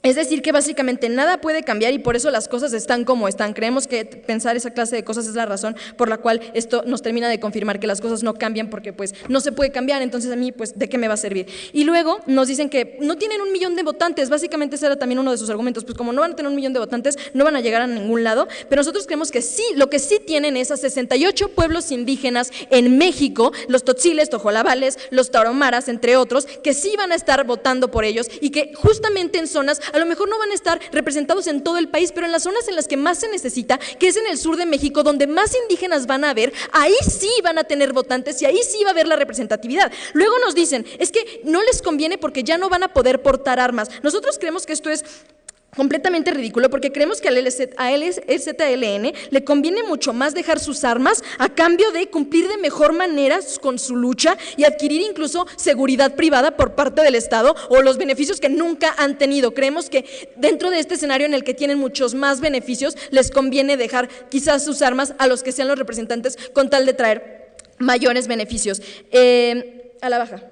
es decir que básicamente nada puede cambiar y por eso las cosas están como están. Creemos que pensar esa clase de cosas es la razón por la cual esto nos termina de confirmar que las cosas no cambian, porque pues no se puede cambiar. Entonces, a mí, pues, ¿de qué me va a servir? Y luego nos dicen que no tienen 1 millón de votantes. Básicamente ese era también uno de sus argumentos, pues como no van a tener 1 millón de votantes, no van a llegar a ningún lado. Pero nosotros creemos que sí, lo que sí tienen es a 68 pueblos indígenas en México, los totziles, tojolabales, los tarahumaras, entre otros, que sí van a estar votando por ellos, y que justamente en zonas, a lo mejor no van a estar representados en todo el país, pero en las zonas en las que más se necesita, que es en el sur de México, donde más indígenas van a haber, ahí sí van a tener votantes y ahí sí va a haber la representatividad. Luego nos dicen, es que no les conviene porque ya no van a poder portar armas. Nosotros creemos que esto es completamente ridículo, porque creemos que al EZLN le conviene mucho más dejar sus armas a cambio de cumplir de mejor manera con su lucha y adquirir incluso seguridad privada por parte del Estado, o los beneficios que nunca han tenido. Creemos que dentro de este escenario en el que tienen muchos más beneficios, les conviene dejar quizás sus armas a los que sean los representantes con tal de traer mayores beneficios. A la baja.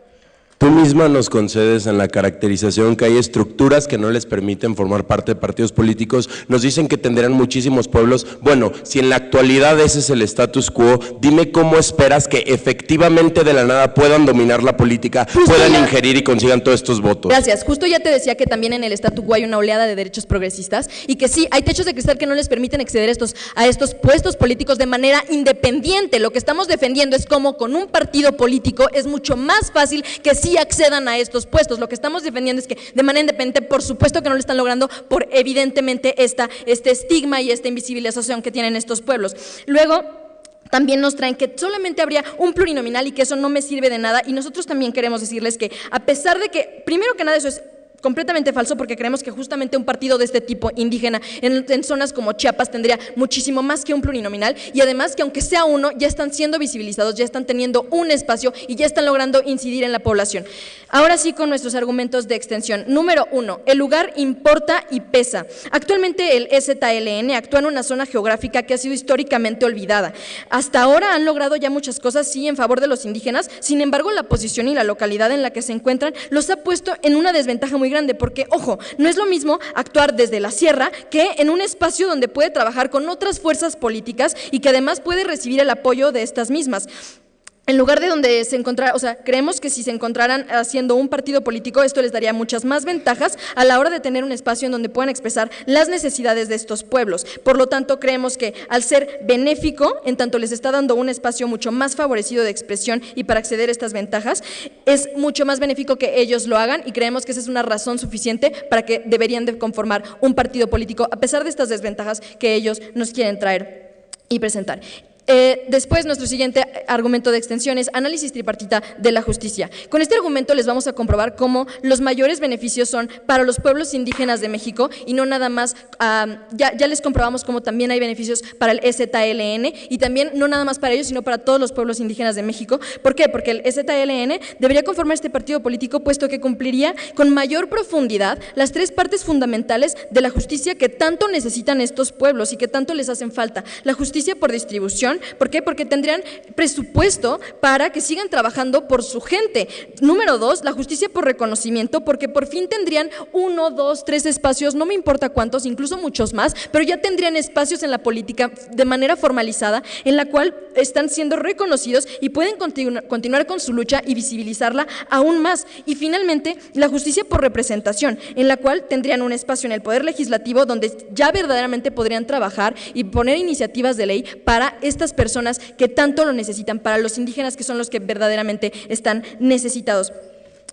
Tú misma nos concedes en la caracterización que hay estructuras que no les permiten formar parte de partidos políticos. Nos dicen que tendrán muchísimos pueblos. Bueno, si en la actualidad ese es el status quo, dime cómo esperas que efectivamente de la nada puedan dominar la política, puedan ingerir y consigan todos estos votos. Gracias. Justo ya te decía que también en el statu quo hay una oleada de derechos progresistas, y que sí, hay techos de cristal que no les permiten acceder a estos puestos políticos de manera independiente. Lo que estamos defendiendo es cómo con un partido político es mucho más fácil que sí accedan a estos puestos. Lo que estamos defendiendo es que de manera independiente, por supuesto que no lo están logrando por evidentemente este estigma y esta invisibilización que tienen estos pueblos. Luego también nos traen que solamente habría un plurinominal y que eso no me sirve de nada, y nosotros también queremos decirles que, a pesar de que, primero que nada, eso es completamente falso, porque creemos que justamente un partido de este tipo indígena en zonas como Chiapas tendría muchísimo más que un plurinominal, y además que aunque sea uno, ya están siendo visibilizados, ya están teniendo un espacio y ya están logrando incidir en la población. Ahora sí, con nuestros argumentos de extensión. Número 1, el lugar importa y pesa. Actualmente el EZLN actúa en una zona geográfica que ha sido históricamente olvidada. Hasta ahora han logrado ya muchas cosas, sí, en favor de los indígenas, sin embargo, la posición y la localidad en la que se encuentran los ha puesto en una desventaja muy grande, porque, ojo, no es lo mismo actuar desde la sierra que en un espacio donde puede trabajar con otras fuerzas políticas y que además puede recibir el apoyo de estas mismas. En lugar de donde se encontrara, o sea, creemos que si se encontraran haciendo un partido político, esto les daría muchas más ventajas a la hora de tener un espacio en donde puedan expresar las necesidades de estos pueblos. Por lo tanto, creemos que al ser benéfico, en tanto les está dando un espacio mucho más favorecido de expresión y para acceder a estas ventajas, es mucho más benéfico que ellos lo hagan, y creemos que esa es una razón suficiente para que deberían de conformar un partido político, a pesar de estas desventajas que ellos nos quieren traer y presentar. Después, nuestro siguiente argumento de extensión es análisis tripartita de la justicia. Con este argumento les vamos a comprobar cómo los mayores beneficios son para los pueblos indígenas de México y no nada más, ya les comprobamos cómo también hay beneficios para el EZLN y también no nada más para ellos, sino para todos los pueblos indígenas de México. ¿Por qué? Porque el EZLN debería conformar este partido político, puesto que cumpliría con mayor profundidad las tres partes fundamentales de la justicia que tanto necesitan estos pueblos y que tanto les hacen falta. La justicia por distribución. ¿Por qué? Porque tendrían presupuesto para que sigan trabajando por su gente. Número 2, la justicia por reconocimiento, porque por fin tendrían 1, 2, 3 espacios, no me importa cuántos, incluso muchos más, pero ya tendrían espacios en la política de manera formalizada, en la cual están siendo reconocidos y pueden continuar con su lucha y visibilizarla aún más. Y finalmente, la justicia por representación, en la cual tendrían un espacio en el Poder Legislativo donde ya verdaderamente podrían trabajar y poner iniciativas de ley para estas personas que tanto lo necesitan, para los indígenas que son los que verdaderamente están necesitados.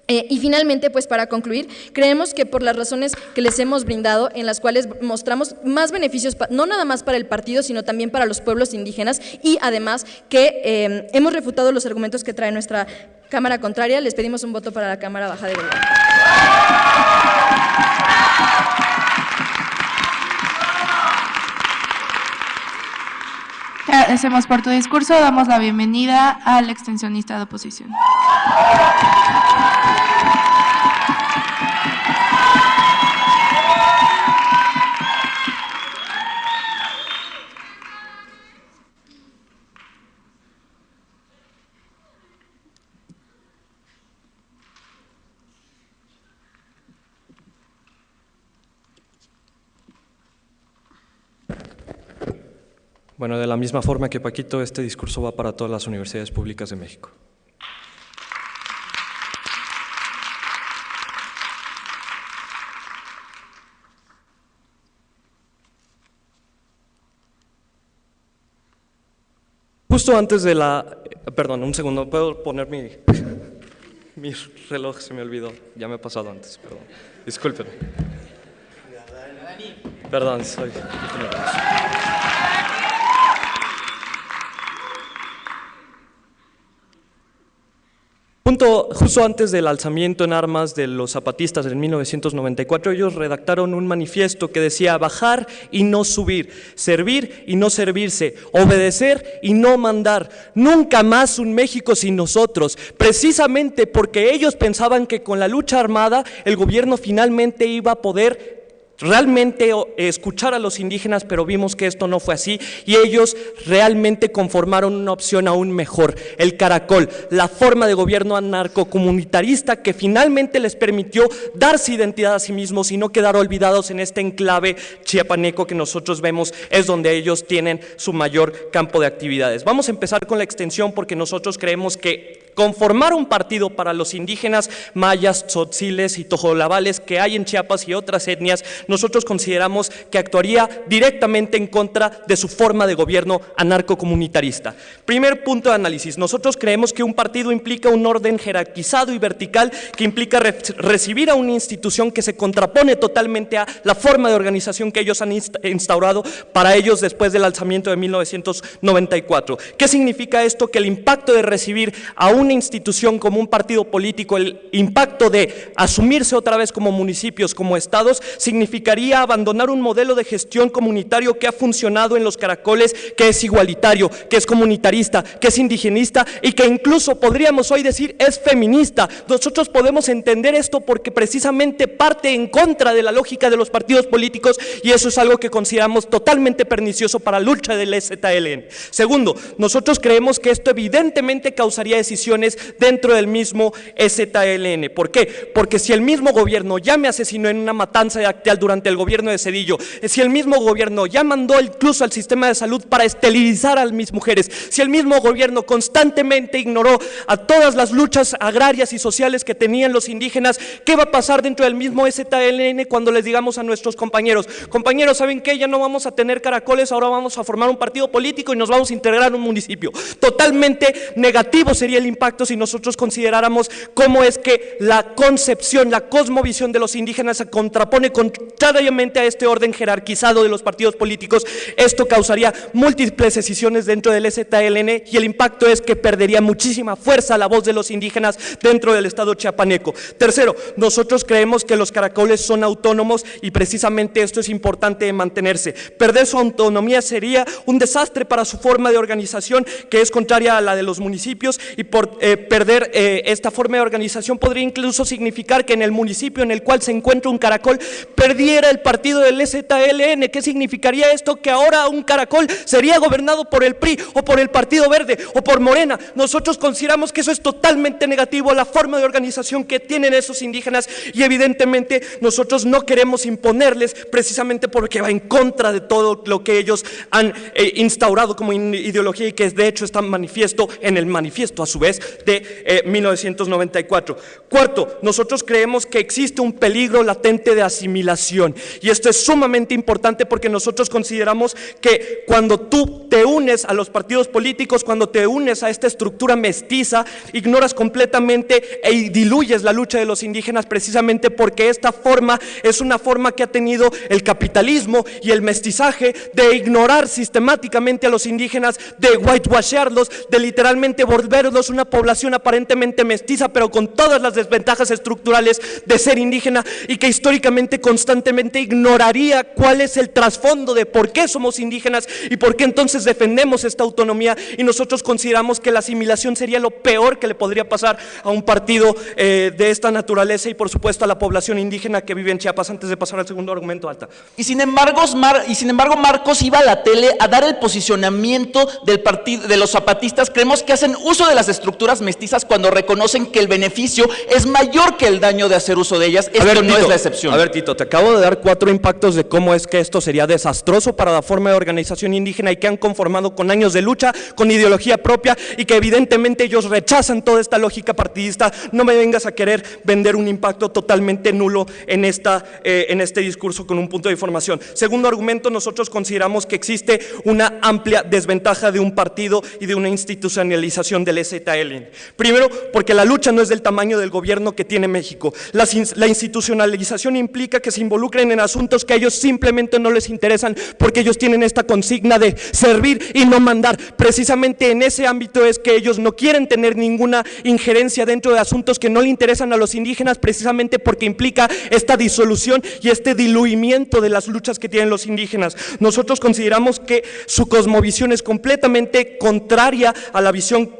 Y finalmente, pues para concluir, creemos que por las razones que les hemos brindado, en las cuales mostramos más beneficios, no nada más para el partido, sino también para los pueblos indígenas, y además que hemos refutado los argumentos que trae nuestra Cámara contraria, les pedimos un voto para la Cámara Baja de Gobierno. Te agradecemos por tu discurso, damos la bienvenida al extensionista de oposición. Bueno, de la misma forma que Paquito, este discurso va para todas las universidades públicas de México. Justo antes de la... Perdón, un segundo, ¿puedo poner mi reloj? Se me olvidó, ya me ha pasado antes, perdón. Discúlpenme. Perdón, soy... Justo antes del alzamiento en armas de los zapatistas en 1994, ellos redactaron un manifiesto que decía bajar y no subir, servir y no servirse, obedecer y no mandar, nunca más un México sin nosotros, precisamente porque ellos pensaban que con la lucha armada el gobierno finalmente iba a poder realmente escuchar a los indígenas, pero vimos que esto no fue así y ellos realmente conformaron una opción aún mejor, el caracol, la forma de gobierno anarcocomunitarista que finalmente les permitió darse identidad a sí mismos y no quedar olvidados en este enclave chiapaneco que nosotros vemos es donde ellos tienen su mayor campo de actividades. Vamos a empezar con la extensión porque nosotros creemos que conformar un partido para los indígenas mayas, tzotziles y tojolabales que hay en Chiapas y otras etnias, nosotros consideramos que actuaría directamente en contra de su forma de gobierno anarcocomunitarista. Primer punto de análisis, nosotros creemos que un partido implica un orden jerarquizado y vertical que implica recibir a una institución que se contrapone totalmente a la forma de organización que ellos han instaurado para ellos después del alzamiento de 1994. ¿Qué significa esto? Que el impacto de recibir a una institución como un partido político el impacto de asumirse otra vez como municipios, como estados, significaría abandonar un modelo de gestión comunitario que ha funcionado en los Caracoles, que es igualitario, que es comunitarista, que es indigenista y que incluso podríamos hoy decir es feminista. Nosotros podemos entender esto porque precisamente parte en contra de la lógica de los partidos políticos y eso es algo que consideramos totalmente pernicioso para la lucha del EZLN. Segundo, nosotros creemos que esto evidentemente causaría decisiones dentro del mismo EZLN. ¿Por qué? Porque si el mismo gobierno ya me asesinó en una matanza de Acteal durante el gobierno de Zedillo, si el mismo gobierno ya mandó incluso al sistema de salud para esterilizar a mis mujeres, si el mismo gobierno constantemente ignoró a todas las luchas agrarias y sociales que tenían los indígenas, ¿qué va a pasar dentro del mismo EZLN cuando les digamos a nuestros compañeros, ¿saben qué? Ya no vamos a tener caracoles, ahora vamos a formar un partido político y nos vamos a integrar en un municipio? Totalmente negativo sería el impacto si nosotros consideráramos cómo es que la concepción, la cosmovisión de los indígenas se contrapone contrariamente a este orden jerarquizado de los partidos políticos. Esto causaría múltiples decisiones dentro del EZLN y el impacto es que perdería muchísima fuerza la voz de los indígenas dentro del estado chiapaneco. Tercero, nosotros creemos que los caracoles son autónomos y precisamente esto es importante de mantenerse. Perder su autonomía sería un desastre para su forma de organización, que es contraria a la de los municipios, y por perder esta forma de organización podría incluso significar que en el municipio en el cual se encuentra un caracol perdiera el partido del EZLN. ¿Qué significaría esto? Que ahora un caracol sería gobernado por el PRI o por el Partido Verde o por Morena. Nosotros consideramos que eso es totalmente negativo a la forma de organización que tienen esos indígenas y evidentemente nosotros no queremos imponerles precisamente porque va en contra de todo lo que ellos han instaurado como ideología y que de hecho está manifiesto en el manifiesto a su vez de 1994. Cuarto, nosotros creemos que existe un peligro latente de asimilación y esto es sumamente importante porque nosotros consideramos que cuando tú te unes a los partidos políticos, cuando te unes a esta estructura mestiza, ignoras completamente y diluyes la lucha de los indígenas precisamente porque esta forma es una forma que ha tenido el capitalismo y el mestizaje de ignorar sistemáticamente a los indígenas, de whitewashearlos, de literalmente volverlos una población aparentemente mestiza pero con todas las desventajas estructurales de ser indígena y que históricamente constantemente ignoraría cuál es el trasfondo de por qué somos indígenas y por qué entonces defendemos esta autonomía y nosotros consideramos que la asimilación sería lo peor que le podría pasar a un partido de esta naturaleza y por supuesto a la población indígena que vive en Chiapas. Antes de pasar al segundo argumento, Alta. Y sin embargo Marcos iba a la tele a dar el posicionamiento del partido de los zapatistas. Creemos que hacen uso de las estructuras mestizas cuando reconocen que el beneficio es mayor que el daño de hacer uso de ellas. Esto no es la excepción. A ver, Tito, te acabo de dar 4 impactos de cómo es que esto sería desastroso para la forma de organización indígena y que han conformado con años de lucha, con ideología propia y que evidentemente ellos rechazan toda esta lógica partidista. No me vengas a querer vender un impacto totalmente nulo en este discurso con un punto de información. Segundo argumento, nosotros consideramos que existe una amplia desventaja de un partido y de una institucionalización del EZLN. Primero, porque la lucha no es del tamaño del gobierno que tiene México. La institucionalización implica que se involucren en asuntos que a ellos simplemente no les interesan porque ellos tienen esta consigna de servir y no mandar. Precisamente en ese ámbito es que ellos no quieren tener ninguna injerencia dentro de asuntos que no le interesan a los indígenas precisamente porque implica esta disolución y este diluimiento de las luchas que tienen los indígenas. Nosotros consideramos que su cosmovisión es completamente contraria a la visión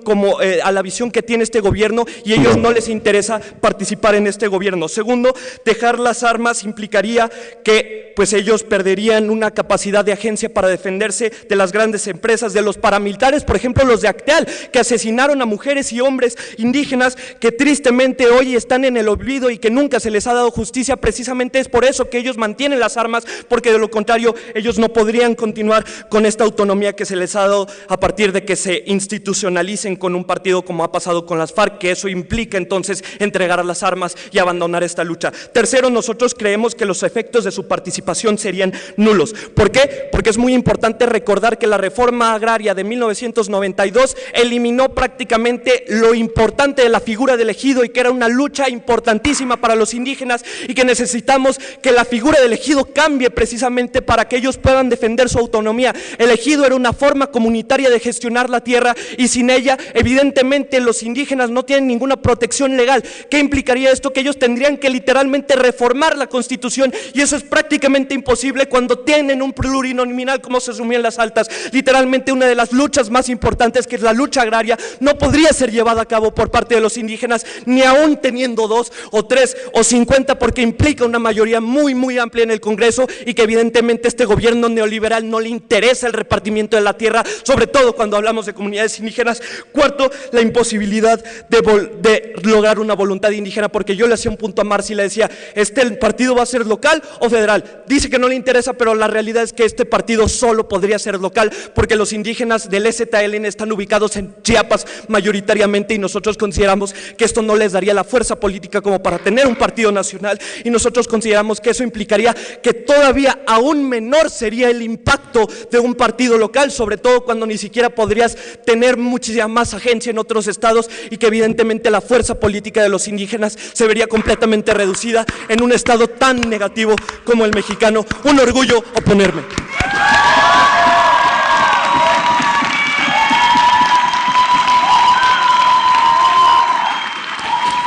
que tiene este gobierno y a ellos no les interesa participar en este gobierno. Segundo, dejar las armas implicaría que pues ellos perderían una capacidad de agencia para defenderse de las grandes empresas, de los paramilitares, por ejemplo los de Acteal, que asesinaron a mujeres y hombres indígenas que tristemente hoy están en el olvido y que nunca se les ha dado justicia. Precisamente es por eso que ellos mantienen las armas, porque de lo contrario ellos no podrían continuar con esta autonomía que se les ha dado a partir de que se institucionalicen con un partido como ha pasado con las FARC, que eso implica entonces entregar las armas y abandonar esta lucha. Tercero, nosotros creemos que los efectos de su participación serían nulos. ¿Por qué? Porque es muy importante recordar que la reforma agraria de 1992 eliminó prácticamente lo importante de la figura del ejido y que era una lucha importantísima para los indígenas y que necesitamos que la figura del ejido cambie precisamente para que ellos puedan defender su autonomía. El ejido era una forma comunitaria de gestionar la tierra y sin ella evidentemente evidentemente los indígenas no tienen ninguna protección legal. ¿Qué implicaría esto? Que ellos tendrían que literalmente reformar la Constitución, y eso es prácticamente imposible cuando tienen un plurinominal como se asumió en las altas. Literalmente una de las luchas más importantes, que es la lucha agraria, no podría ser llevada a cabo por parte de los indígenas, ni aún teniendo 2 o 3 o 50, porque implica una mayoría muy amplia en el Congreso, y que evidentemente este gobierno neoliberal no le interesa el repartimiento de la tierra, sobre todo cuando hablamos de comunidades indígenas. Cuarto, la imposibilidad de lograr una voluntad indígena, porque yo le hacía un punto a Marci y le decía, ¿el partido va a ser local o federal? Dice que no le interesa, pero la realidad es que este partido solo podría ser local, porque los indígenas del EZLN están ubicados en Chiapas mayoritariamente, y nosotros consideramos que esto no les daría la fuerza política como para tener un partido nacional, y nosotros consideramos que eso implicaría que todavía aún menor sería el impacto de un partido local, sobre todo cuando ni siquiera podrías tener muchísima más agencia en otros estados, y que evidentemente la fuerza política de los indígenas se vería completamente reducida en un estado tan negativo como el mexicano. Un orgullo oponerme.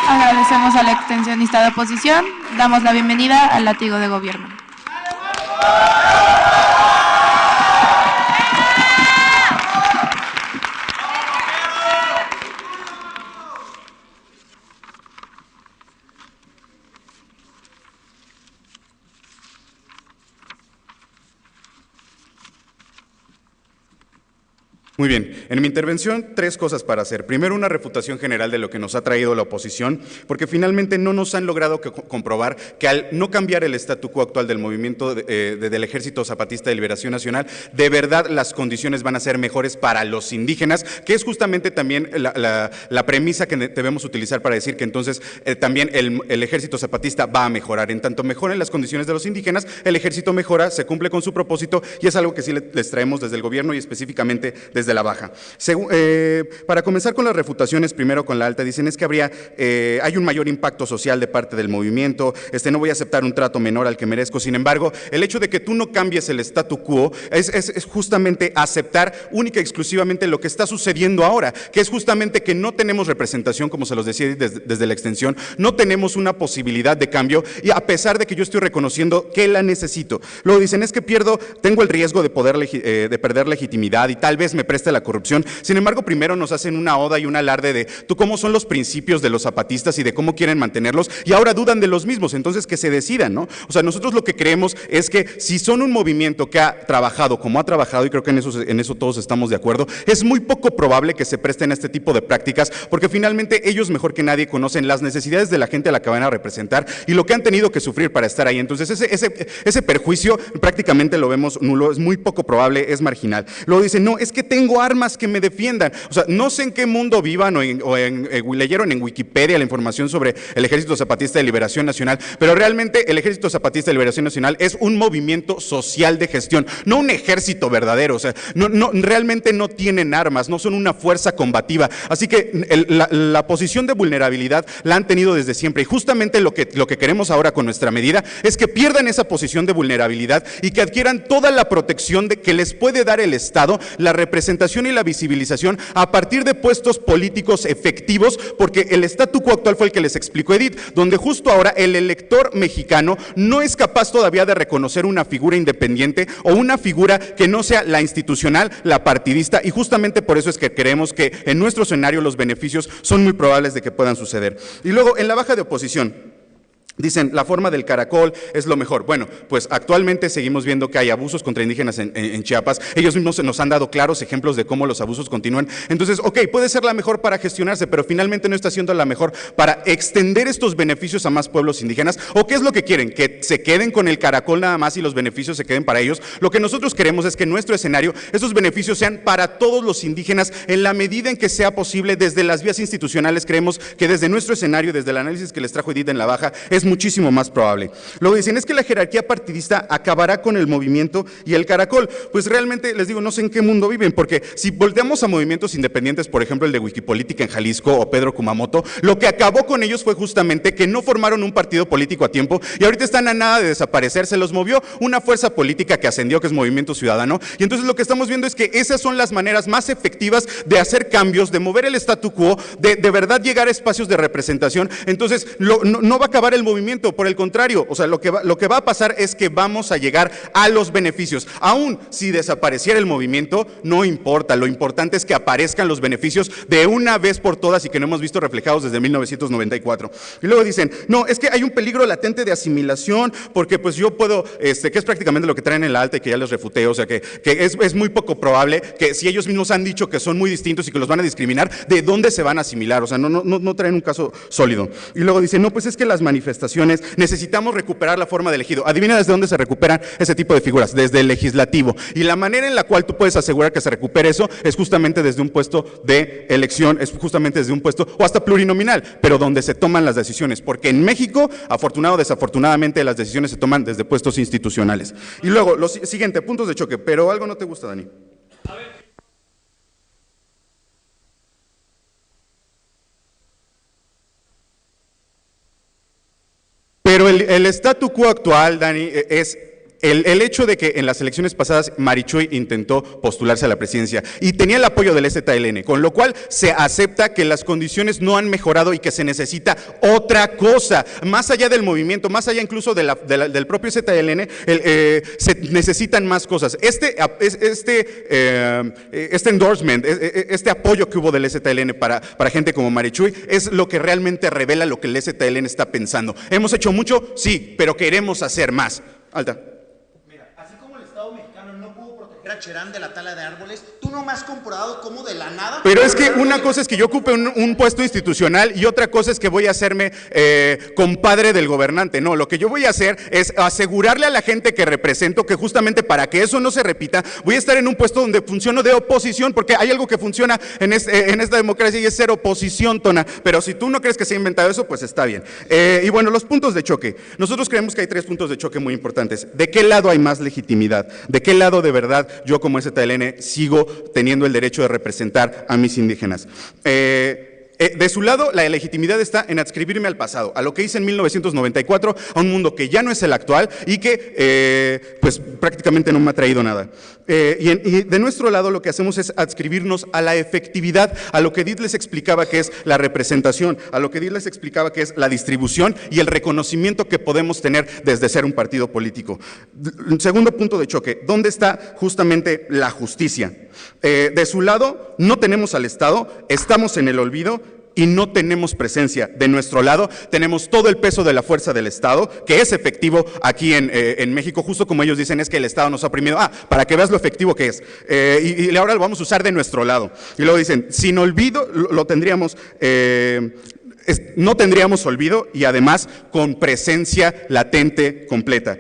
Agradecemos a la extensionista de oposición. Damos la bienvenida al látigo de gobierno. Muy bien, en mi intervención 3 cosas para hacer. Primero, una refutación general de lo que nos ha traído la oposición, porque finalmente no nos han logrado comprobar que al no cambiar el statu quo actual del movimiento del Ejército Zapatista de Liberación Nacional, de verdad las condiciones van a ser mejores para los indígenas, que es justamente también la premisa que debemos utilizar para decir que entonces también el Ejército Zapatista va a mejorar. En tanto mejoren las condiciones de los indígenas, el ejército mejora, se cumple con su propósito, y es algo que sí les traemos desde el gobierno y específicamente desde la baja. Para comenzar con las refutaciones, primero con la alta, dicen es que hay un mayor impacto social de parte del movimiento, no voy a aceptar un trato menor al que merezco. Sin embargo, el hecho de que tú no cambies el statu quo es justamente aceptar única y exclusivamente lo que está sucediendo ahora, que es justamente que no tenemos representación, como se los decía desde la extensión, no tenemos una posibilidad de cambio, y a pesar de que yo estoy reconociendo que la necesito. Luego dicen es que tengo el riesgo de perder legitimidad y tal vez me preste la corrupción. Sin embargo, primero nos hacen una oda y un alarde de cómo son los principios de los zapatistas y de cómo quieren mantenerlos, y ahora dudan de los mismos. Entonces que se decidan, ¿no? O sea, nosotros lo que creemos es que si son un movimiento que ha trabajado como ha trabajado, y creo que en eso todos estamos de acuerdo, es muy poco probable que se presten a este tipo de prácticas, porque finalmente ellos mejor que nadie conocen las necesidades de la gente a la que van a representar y lo que han tenido que sufrir para estar ahí. Entonces ese perjuicio prácticamente lo vemos nulo, es muy poco probable, es marginal. Luego dicen, no, es que tengo armas que me defiendan. O sea, no sé en qué mundo vivan o leyeron en Wikipedia la información sobre el Ejército Zapatista de Liberación Nacional, pero realmente el Ejército Zapatista de Liberación Nacional es un movimiento social de gestión, no un ejército verdadero. O sea, realmente no tienen armas, no son una fuerza combativa. Así que la posición de vulnerabilidad la han tenido desde siempre, y justamente lo que queremos ahora con nuestra medida es que pierdan esa posición de vulnerabilidad y que adquieran toda la protección que les puede dar el Estado, la representación y la visibilización a partir de puestos políticos efectivos, porque el statu quo actual fue el que les explicó Edith, donde justo ahora el elector mexicano no es capaz todavía de reconocer una figura independiente o una figura que no sea la institucional, la partidista, y justamente por eso es que creemos que en nuestro escenario los beneficios son muy probables de que puedan suceder. Y luego, en la baja de oposición, dicen, la forma del caracol es lo mejor. Bueno, pues actualmente seguimos viendo que hay abusos contra indígenas en Chiapas. Ellos mismos nos han dado claros ejemplos de cómo los abusos continúan. Entonces, ok, puede ser la mejor para gestionarse, pero finalmente no está siendo la mejor para extender estos beneficios a más pueblos indígenas. ¿O qué es lo que quieren? ¿Que se queden con el caracol nada más y los beneficios se queden para ellos? Lo que nosotros queremos es que en nuestro escenario esos beneficios sean para todos los indígenas en la medida en que sea posible. Desde las vías institucionales creemos que desde nuestro escenario, desde el análisis que les trajo Edith en la baja, es es muchísimo más probable. Luego dicen, es que la jerarquía partidista acabará con el movimiento y el caracol. Pues realmente, les digo, no sé en qué mundo viven, porque si volteamos a movimientos independientes, por ejemplo el de Wikipolítica en Jalisco o Pedro Kumamoto, lo que acabó con ellos fue justamente que no formaron un partido político a tiempo y ahorita están a nada de desaparecer. Se los movió una fuerza política que ascendió, que es Movimiento Ciudadano, y entonces lo que estamos viendo es que esas son las maneras más efectivas de hacer cambios, de mover el statu quo, de verdad llegar a espacios de representación. Entonces no va a acabar el movimiento, por el contrario, o sea, lo que va a pasar es que vamos a llegar a los beneficios. Aún si desapareciera el movimiento, no importa, lo importante es que aparezcan los beneficios de una vez por todas y que no hemos visto reflejados desde 1994. Y luego dicen, no, es que hay un peligro latente de asimilación, porque pues yo puedo, que es prácticamente lo que traen en la alta y que ya les refuté, o sea, que es muy poco probable que si ellos mismos han dicho que son muy distintos y que los van a discriminar, ¿de dónde se van a asimilar? O sea, no traen un caso sólido. Y luego dicen, no, pues es que las manifestaciones, necesitamos recuperar la forma de elegido. Adivina desde dónde se recuperan ese tipo de figuras, desde el legislativo. Y la manera en la cual tú puedes asegurar que se recupere eso es justamente desde un puesto de elección, es justamente desde un puesto o hasta plurinominal, pero donde se toman las decisiones, porque en México, afortunado o desafortunadamente, las decisiones se toman desde puestos institucionales. Y luego, lo siguiente, puntos de choque, pero algo no te gusta, Dani. Pero el statu quo actual, Dani, es el hecho de que en las elecciones pasadas Marichuy intentó postularse a la presidencia y tenía el apoyo del STLN, con lo cual se acepta que las condiciones no han mejorado y que se necesita otra cosa, más allá del movimiento, más allá incluso del propio STLN, se necesitan más cosas. Este endorsement, este apoyo que hubo del STLN para gente como Marichuy es lo que realmente revela lo que el STLN está pensando. ¿Hemos hecho mucho? Sí, pero queremos hacer más. Alta. a Cherán de la tala de árboles, tú no me has comprobado cómo de la nada... Pero es que una cosa es que yo ocupe un puesto institucional y otra cosa es que voy a hacerme compadre del gobernante. No, lo que yo voy a hacer es asegurarle a la gente que represento que justamente para que eso no se repita, voy a estar en un puesto donde funciono de oposición, porque hay algo que funciona en esta democracia y es ser oposición, Tona. Pero si tú no crees que se ha inventado eso, pues está bien. Y bueno, los puntos de choque. Nosotros creemos que hay 3 puntos de choque muy importantes. ¿De qué lado hay más legitimidad? ¿De qué lado de verdad yo como STLN sigo teniendo el derecho de representar a mis indígenas? De su lado, la legitimidad está en adscribirme al pasado, a lo que hice en 1994, a un mundo que ya no es el actual y que pues prácticamente no me ha traído nada. Y de nuestro lado lo que hacemos es adscribirnos a la efectividad, a lo que Edith les explicaba que es la representación, a lo que Edith les explicaba que es la distribución y el reconocimiento que podemos tener desde ser un partido político. Segundo punto de choque, ¿dónde está justamente la justicia? De su lado, no tenemos al Estado, estamos en el olvido y no tenemos presencia. De nuestro lado, tenemos todo el peso de la fuerza del Estado, que es efectivo aquí en México, justo como ellos dicen, es que el Estado nos ha oprimido. Para que veas lo efectivo que es. Y ahora lo vamos a usar de nuestro lado. Y luego dicen, sin olvido, lo tendríamos... no tendríamos olvido y además con presencia latente completa.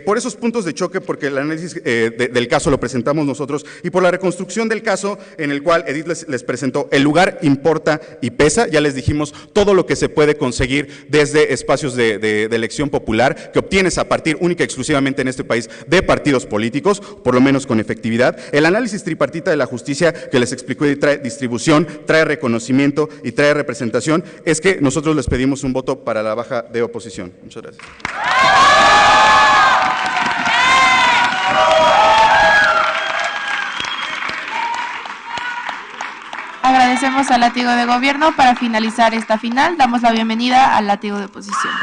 Por esos puntos de choque, porque el análisis del caso lo presentamos nosotros y por la reconstrucción del caso en el cual Edith les presentó, el lugar importa y pesa, ya les dijimos todo lo que se puede conseguir desde espacios de elección popular que obtienes a partir única y exclusivamente en este país de partidos políticos, por lo menos con efectividad. El análisis tripartita de la justicia que les explicó y trae distribución, trae reconocimiento y trae representación, es que nosotros les pedimos un voto para la baja de oposición. Muchas gracias. Agradecemos al látigo de gobierno. Para finalizar esta final, damos la bienvenida al látigo de oposición.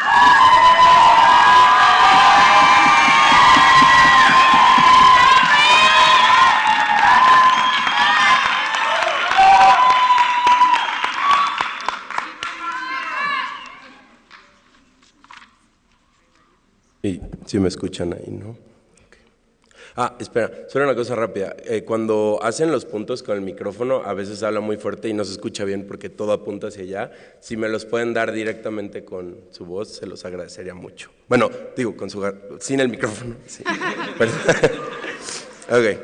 Sí me escuchan ahí, ¿no? Okay. Espera, solo una cosa rápida. Cuando hacen los puntos con el micrófono, a veces habla muy fuerte y no se escucha bien porque todo apunta hacia allá. Si me los pueden dar directamente con su voz, se los agradecería mucho. Bueno, digo, sin el micrófono. Sí. Ok.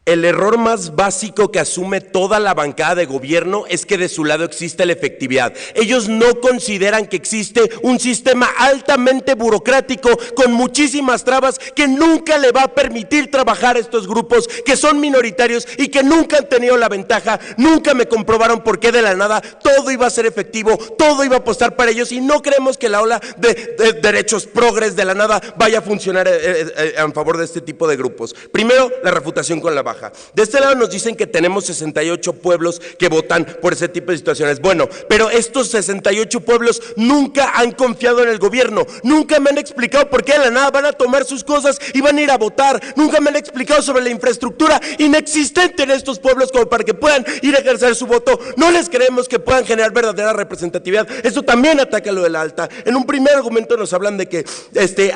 El error más básico que asume toda la bancada de gobierno es que de su lado existe la efectividad. Ellos no consideran que existe un sistema altamente burocrático con muchísimas trabas que nunca le va a permitir trabajar a estos grupos que son minoritarios y que nunca han tenido la ventaja, nunca me comprobaron por qué de la nada todo iba a ser efectivo, todo iba a apostar para ellos, y no creemos que la ola de derechos progres de la nada vaya a funcionar en favor de este tipo de grupos. Primero, la refutación con la baja. De este lado nos dicen que tenemos 68 pueblos que votan por ese tipo de situaciones. Bueno, pero estos 68 pueblos nunca han confiado en el gobierno, nunca me han explicado por qué de la nada van a tomar sus cosas y van a ir a votar, nunca me han explicado sobre la infraestructura inexistente en estos pueblos como para que puedan ir a ejercer su voto. No les creemos que puedan generar verdadera representatividad. Esto también ataca lo de la alta. En un primer argumento nos hablan de que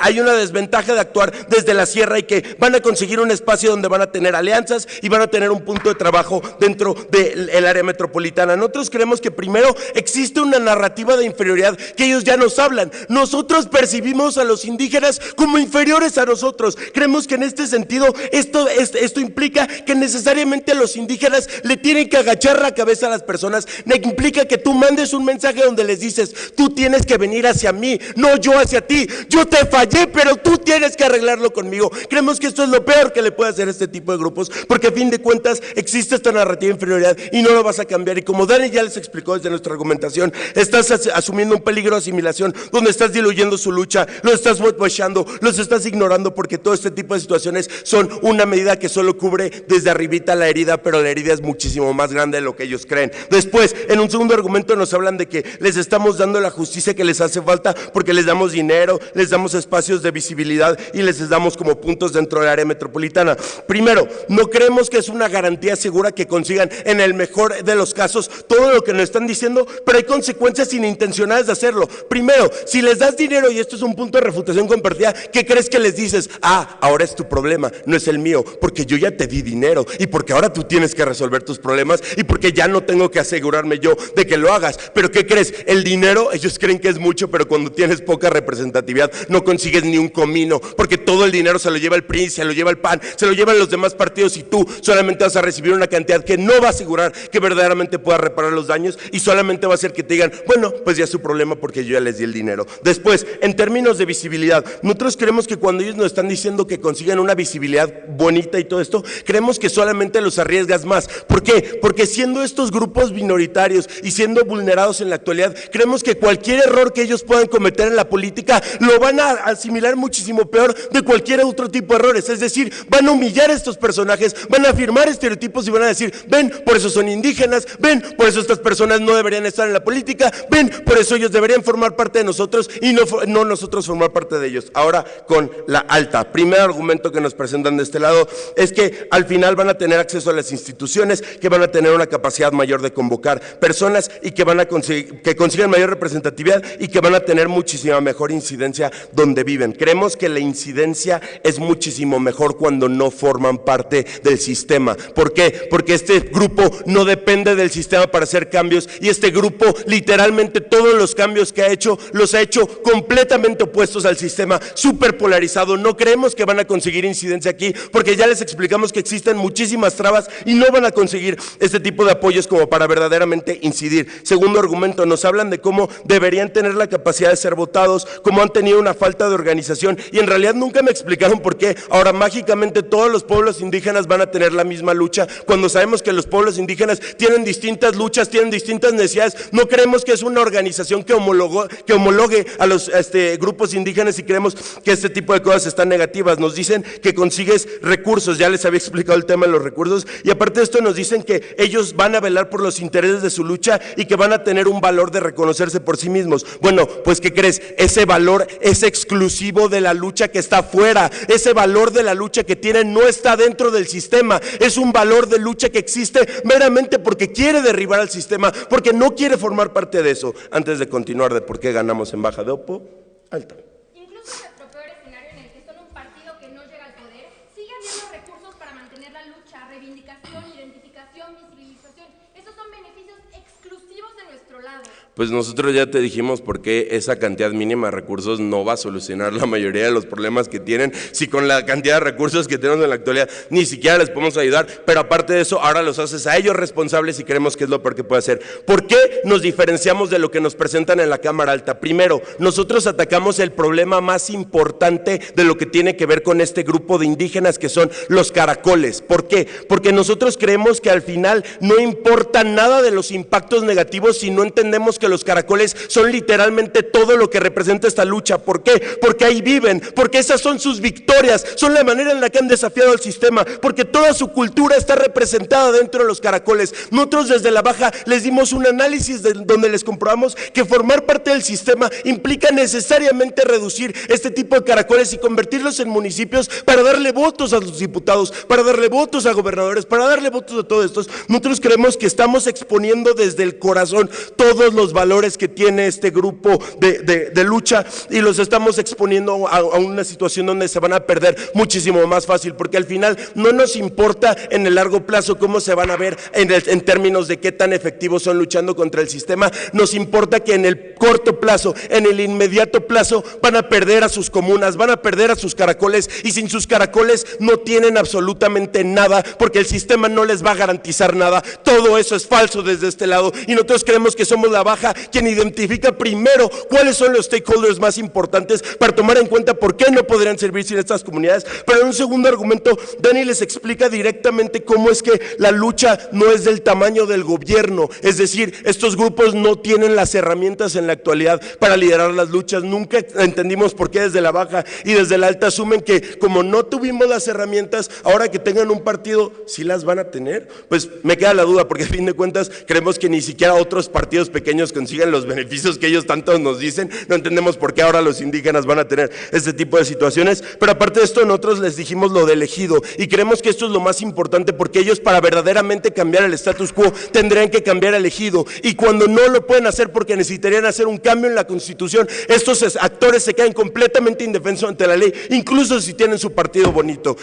hay una desventaja de actuar desde la sierra y que van a conseguir un espacio donde van a tener alianzas y van a tener un punto de trabajo dentro del área metropolitana. Nosotros creemos que primero existe una narrativa de inferioridad que ellos ya nos hablan. Nosotros percibimos a los indígenas como inferiores a nosotros. Creemos que en este sentido esto implica que necesariamente los indígenas le tienen que agachar la cabeza a las personas. Implica que tú mandes un mensaje donde les dices: tú tienes que venir hacia mí, no yo hacia ti. Yo te fallé, pero tú tienes que arreglarlo conmigo. Creemos que esto es lo peor que le puede hacer este tipo de grupos, porque a fin de cuentas existe esta narrativa de inferioridad y no lo vas a cambiar. Y como Dani ya les explicó desde nuestra argumentación, estás asumiendo un peligro de asimilación donde estás diluyendo su lucha, los estás whitewashando, los estás ignorando, porque todo este tipo de situaciones son una medida que solo cubre desde arribita la herida, pero la herida es muchísimo más grande de lo que ellos creen. Después, en un segundo argumento nos hablan de que les estamos dando la justicia que les hace falta porque les damos dinero, les damos espacios de visibilidad y les damos como puntos dentro del área metropolitana. Primero, no creemos que es una garantía segura que consigan en el mejor de los casos todo lo que nos están diciendo, pero hay consecuencias inintencionales de hacerlo. Primero, si les das dinero, y esto es un punto de refutación compartida, ¿qué crees que les dices? Ahora es tu problema, no es el mío, porque yo ya te di dinero y porque ahora tú tienes que resolver tus problemas y porque ya no tengo que asegurarme yo de que lo hagas. Pero ¿qué crees? El dinero, ellos creen que es mucho, pero cuando tienes poca representatividad no consigues ni un comino, porque todo el dinero se lo lleva el PRI, se lo lleva el PAN, se lo llevan los demás partidos, y tú solamente vas a recibir una cantidad que no va a asegurar que verdaderamente pueda reparar los daños, y solamente va a hacer que te digan: bueno, pues ya es su problema porque yo ya les di el dinero. Después, en términos de visibilidad, nosotros creemos que cuando ellos nos están diciendo que consigan una visibilidad bonita y todo esto, creemos que solamente los arriesgas más. ¿Por qué? Porque siendo estos grupos minoritarios y siendo vulnerados en la actualidad, creemos que cualquier error que ellos puedan cometer en la política lo van a asimilar muchísimo peor de cualquier otro tipo de errores. Es decir, van a humillar a estos personajes, van a afirmar estereotipos y van a decir: ven, por eso son indígenas, ven, por eso estas personas no deberían estar en la política, ven, por eso ellos deberían formar parte de nosotros y no nosotros formar parte de ellos. Ahora, con la alta, primer argumento que nos presentan de este lado es que al final van a tener acceso a las instituciones, que van a tener una capacidad mayor de convocar personas y que van a que consigan mayor representatividad y que van a tener muchísima mejor incidencia donde viven. Creemos que la incidencia es muchísimo mejor cuando no forman parte del sistema. ¿Por qué? Porque este grupo no depende del sistema para hacer cambios, y este grupo literalmente todos los cambios que ha hecho los ha hecho completamente opuestos al sistema, súper polarizado. No creemos que van a conseguir incidencia aquí porque ya les explicamos que existen muchísimas trabas y no van a conseguir este tipo de apoyos como para verdaderamente incidir. Segundo argumento, nos hablan de cómo deberían tener la capacidad de ser votados, cómo han tenido una falta de organización, y en realidad nunca me explicaron por qué ahora mágicamente todos los pueblos indígenas van a tener la misma lucha, cuando sabemos que los pueblos indígenas tienen distintas luchas, tienen distintas necesidades. No creemos que es una organización que homologue a los grupos indígenas, y creemos que este tipo de cosas están negativas. Nos dicen que consigues recursos, ya les había explicado el tema de los recursos, y aparte de esto nos dicen que ellos van a velar por los intereses de su lucha y que van a tener un valor de reconocerse por sí mismos. Bueno, pues ¿qué crees? Ese valor es exclusivo de la lucha que está afuera, ese valor de la lucha que tienen no está dentro del sistema, es un valor de lucha que existe meramente porque quiere derribar al sistema, porque no quiere formar parte de eso. Antes de continuar de por qué ganamos en Baja de Opo, alta. Incluso en nuestro peor escenario, en el que son un partido que no llega al poder, sigue habiendo recursos para mantener la lucha, reivindicación, identificación, visibilización. Esos son beneficios exclusivos de nuestro lado. Pues nosotros ya te dijimos por qué esa cantidad mínima de recursos no va a solucionar la mayoría de los problemas que tienen, si con la cantidad de recursos que tenemos en la actualidad ni siquiera les podemos ayudar, pero aparte de eso, ahora los haces a ellos responsables y creemos que es lo peor que puede hacer. ¿Por qué nos diferenciamos de lo que nos presentan en la Cámara Alta? Primero, nosotros atacamos el problema más importante de lo que tiene que ver con este grupo de indígenas, que son los caracoles. ¿Por qué? Porque nosotros creemos que al final no importa nada de los impactos negativos si no entendemos que los caracoles son literalmente todo lo que representa esta lucha. ¿Por qué? Porque ahí viven, porque esas son sus victorias, son la manera en la que han desafiado al sistema, porque toda su cultura está representada dentro de los caracoles. Nosotros desde la Baja les dimos un análisis donde les comprobamos que formar parte del sistema implica necesariamente reducir este tipo de caracoles y convertirlos en municipios para darle votos a los diputados, para darle votos a gobernadores, para darle votos a todos estos. Nosotros creemos que estamos exponiendo desde el corazón todos los valores que tiene este grupo de lucha, y los estamos exponiendo a una situación donde se van a perder muchísimo más fácil, porque al final no nos importa en el largo plazo cómo se van a ver en términos de qué tan efectivos son luchando contra el sistema. Nos importa que en el corto plazo, en el inmediato plazo, van a perder a sus comunas, van a perder a sus caracoles, y sin sus caracoles no tienen absolutamente nada, porque el sistema no les va a garantizar nada. Todo eso es falso desde este lado, y nosotros creemos que somos la Baja quien identifica primero cuáles son los stakeholders más importantes para tomar en cuenta por qué no podrían servir sin estas comunidades. Pero en un segundo argumento, Dani les explica directamente cómo es que la lucha no es del tamaño del gobierno, es decir, estos grupos no tienen las herramientas en la actualidad para liderar las luchas. Nunca entendimos por qué desde la Baja y desde la Alta asumen que como no tuvimos las herramientas, ahora que tengan un partido, ¿sí las van a tener? Pues me queda la duda, porque a fin de cuentas creemos que ni siquiera otros partidos pequeños consigan los beneficios que ellos tanto nos dicen. No entendemos por qué ahora los indígenas van a tener este tipo de situaciones. Pero aparte de esto, nosotros les dijimos lo del ejido, y creemos que esto es lo más importante, porque ellos, para verdaderamente cambiar el status quo, tendrían que cambiar el ejido, y cuando no lo pueden hacer porque necesitarían hacer un cambio en la Constitución, estos actores se quedan completamente indefensos ante la ley, incluso si tienen su partido bonito.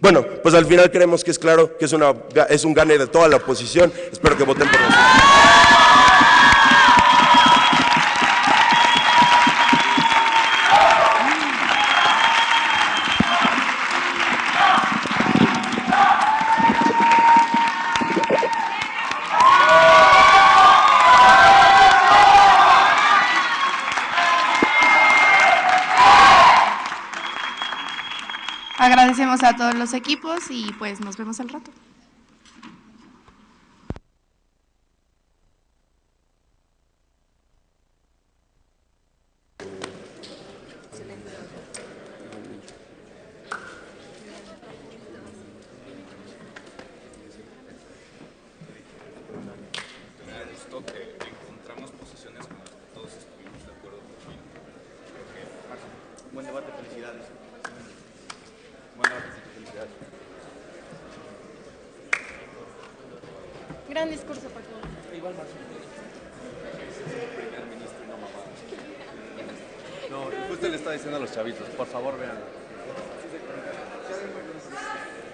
Bueno, pues al final creemos que es claro que es un gane de toda la oposición. Espero que voten por nosotros. Agradecemos a todos los equipos y pues nos vemos al rato. Buen debate, felicidades. Gran discurso, Paco. No, justo le está diciendo a los chavitos, por favor, vean.